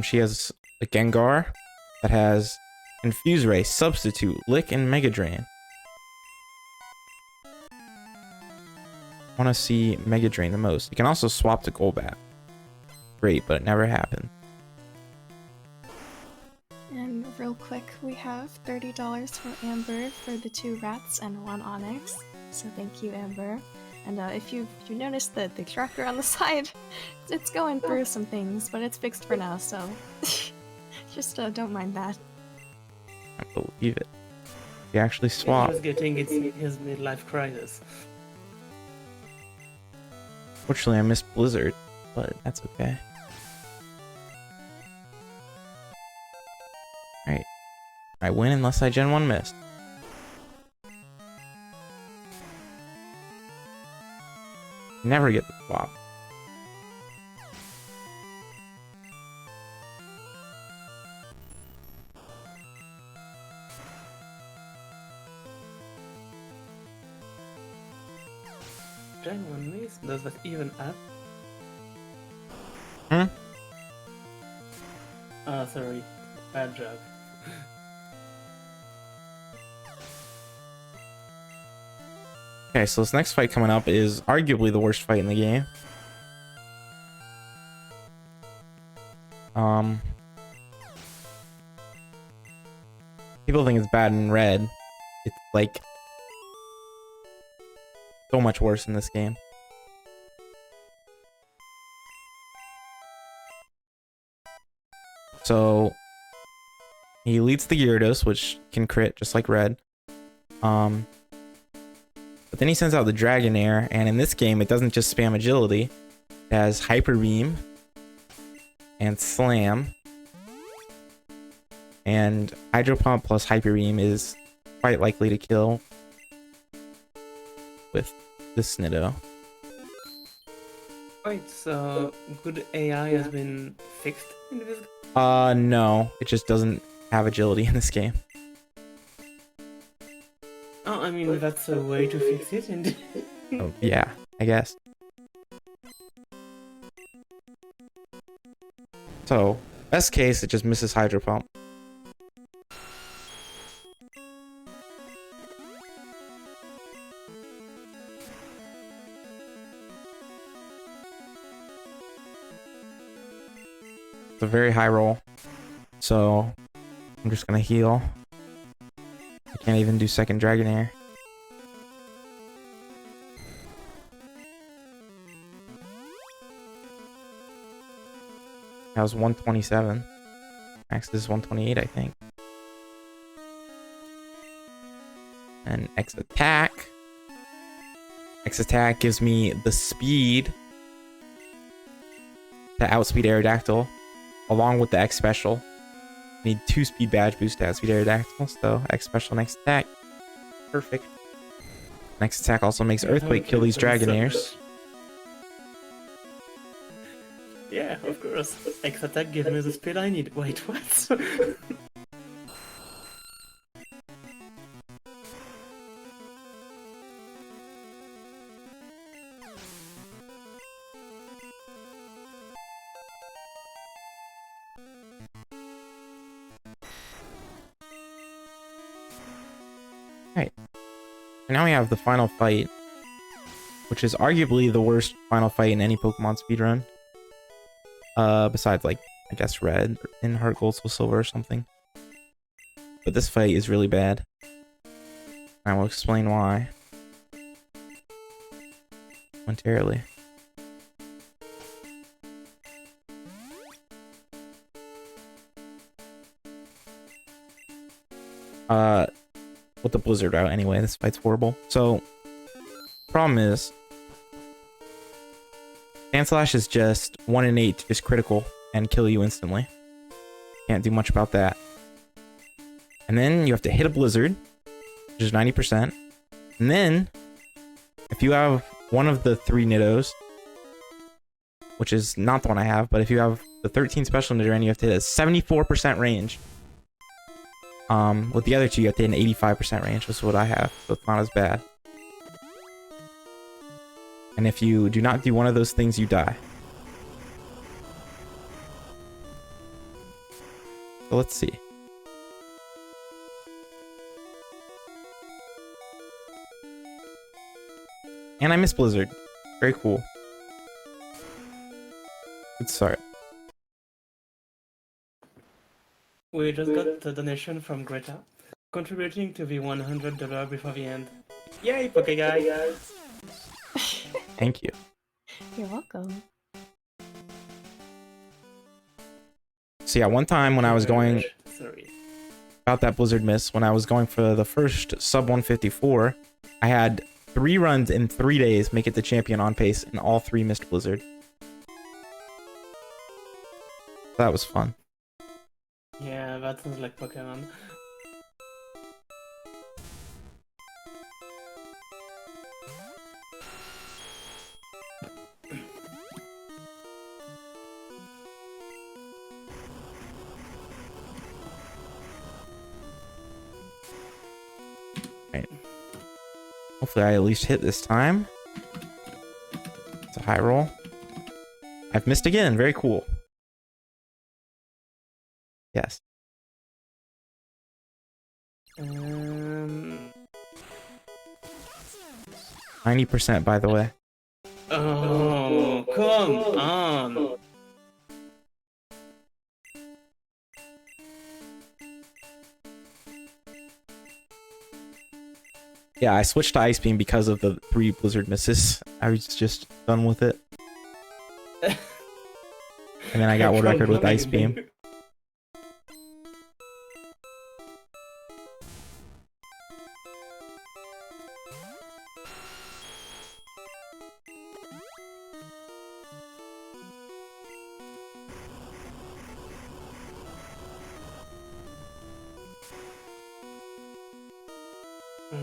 She has a Gengar that has Infuse Ray, Substitute, Lick, and Mega Drain. Want to see Mega Drain the most. You can also swap to Golbat. Great, but it never happened. And real quick, we have $30 for Amber for the 2 rats and 1 onyx. So thank you, Amber. And if you notice that the tracker on the side, it's going through some things, but it's fixed for now, so just don't mind that. I believe it. You actually He swap. was getting his midlife crisis. Fortunately, I missed Blizzard, but that's okay. Alright. I win unless I Gen 1 missed. Never get the swap. Gen 1 miss? Does that even add? Hmm? Ah, sorry. Bad job. Okay, so this next fight coming up is arguably the worst fight in the game. People think it's bad in red. It's like so much worse in this game. So he leads the Gyarados, which can crit just like red. But then he sends out the Dragonair, and in this game, it doesn't just spam agility. It has Hyper Beam and Slam. And Hydro Pump plus Hyper Beam is quite likely to kill with this Sniddo. Wait, so good AI has been fixed in this game? No. It just doesn't have agility in this game. Oh, I mean, that's a way to fix it, and Oh, yeah, I guess. So, best case, it just misses Hydro Pump. a very high roll. So I'm just gonna heal. I can't even do second Dragonair. That was 127. Max is 128, I think. And X attack. X attack gives me the speed to outspeed Aerodactyl, along with the X special. I need 2 speed badge boost to outspeed Aerodactyl, so X special next attack. Perfect. Next attack also makes Earthquake kill these Dragonairs. Yeah, of course. X attack gives me the speed I need. Wait, what? And now we have the final fight, which is arguably the worst final fight in any Pokemon speedrun. Besides, like, I guess Red in Heart Gold, Soul Silver or something. But this fight is really bad. I will explain why momentarily. With the Blizzard out anyway, this fight's horrible. So, problem is, Sandslash is just 1 in 8 to just critical and kill you instantly. Can't do much about that. And then you have to hit a Blizzard, which is 90%. And then, if you have one of the 3 Niddos, which is not the one I have, but if you have the 13 special Nidoran, you have to hit a 74% range. With the other 2, you have to hit an 85% range, which is what I have, so it's not as bad. And if you do not do one of those things, you die. So let's see. And I miss Blizzard. Very cool. Good start. We just got the donation from Greta, contributing to the $100 before the end. Yay, pokeguy! Thank you. You're welcome. So yeah, one time when I was going Sorry. about that Blizzard miss, when I was going for the first sub 154, I had 3 runs in 3 days make it to champion on pace, and all 3 missed Blizzard. That was fun. Yeah, that sounds like Pokemon. Right. Hopefully I at least hit this time. It's a high roll. I've missed again. Very cool. Yes. 90%, by the way. Oh, come on! Yeah, I switched to Ice Beam because of the 3 Blizzard misses. I was just done with it. And then I got world record with Ice Beam.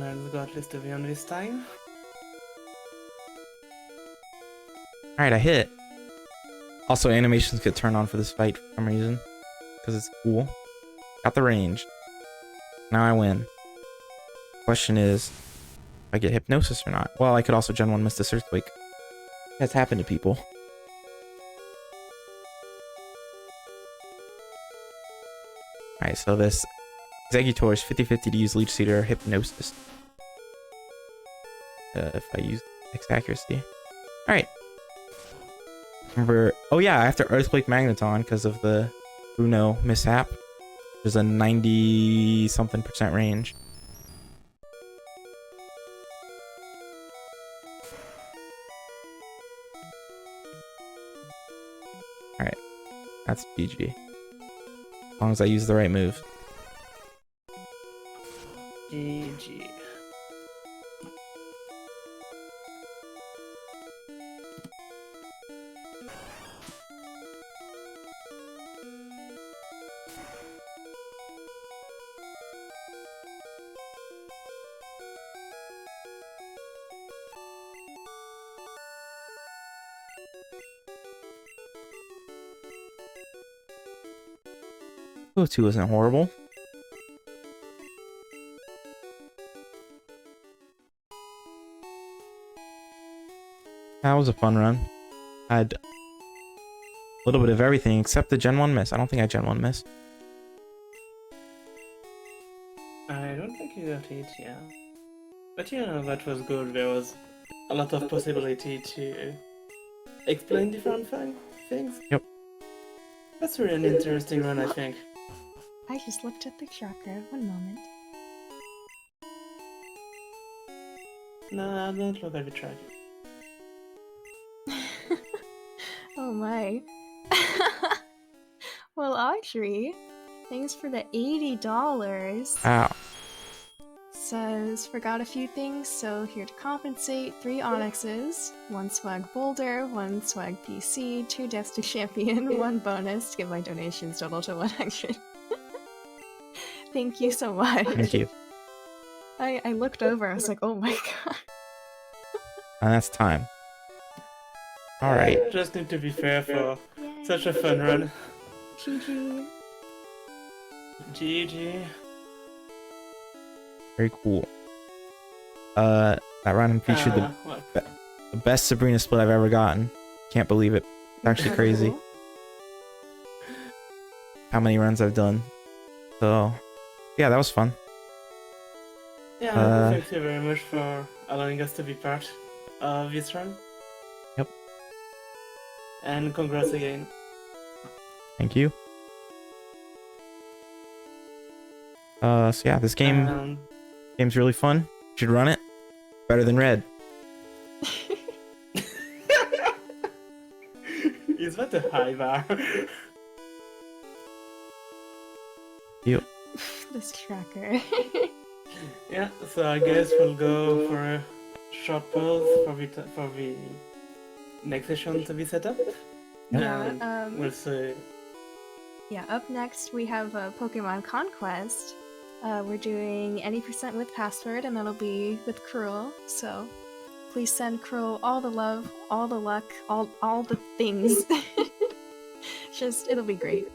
Let's go at least to the end this time. Alright, I hit. Also, animations get turned on for this fight for some reason. Because it's cool. Got the range. Now I win. Question is, if I get Hypnosis or not. Well, I could also Gen 1 miss this Earthquake. That's happened to people. Alright, so this Exeggutor is 50-50 to use Leech Seed or Hypnosis. If I use X accuracy. Alright. Remember? Oh yeah, I have to Earthquake Magneton because of the Bruno mishap. There's a 90-something% range. Alright, that's GG. As long as I use the right move. GG. Oh, 2 isn't horrible. That was a fun run. I had a little bit of everything except the Gen 1 miss. I don't think I Gen 1 miss. I don't think you got it, yeah. But yeah, that was good. There was a lot of possibility to explain different things. Yep. That's really an interesting run, I think. I just looked at the tracker. 1 moment. Nah, don't look at the track. Oh my. Well, Audrey, thanks for the $80. Wow. Says, forgot a few things, so here to compensate. 3 Onyxes, 1 swag boulder, 1 swag PC, 2 deaths to champion, 1 bonus to get my donations total to 100. Thank you so much. Thank you. I looked over, I was like, oh my god. And that's time. Alright. Just need to be fair for Yay. such a fun run. GG. GG. Very cool. That run featured What? the best Sabrina split I've ever gotten. Can't believe it. It's actually crazy how many runs I've done. So, yeah, that was fun. Yeah, thank you very much for allowing us to be part of this run. Yep. And congrats again. Thank you. So yeah, this game's really fun. You should run it. Better than Red. Is that a high bar? You. This tracker. Yeah, so I guess we'll go for a short pause for the next session to be set up. Yeah, We'll see. Yeah, up next we have Pokemon Conquest. We're doing any % with password, and that'll be with Cruel. So please send Cruel all the love, all the luck, all the things. Just, it'll be great.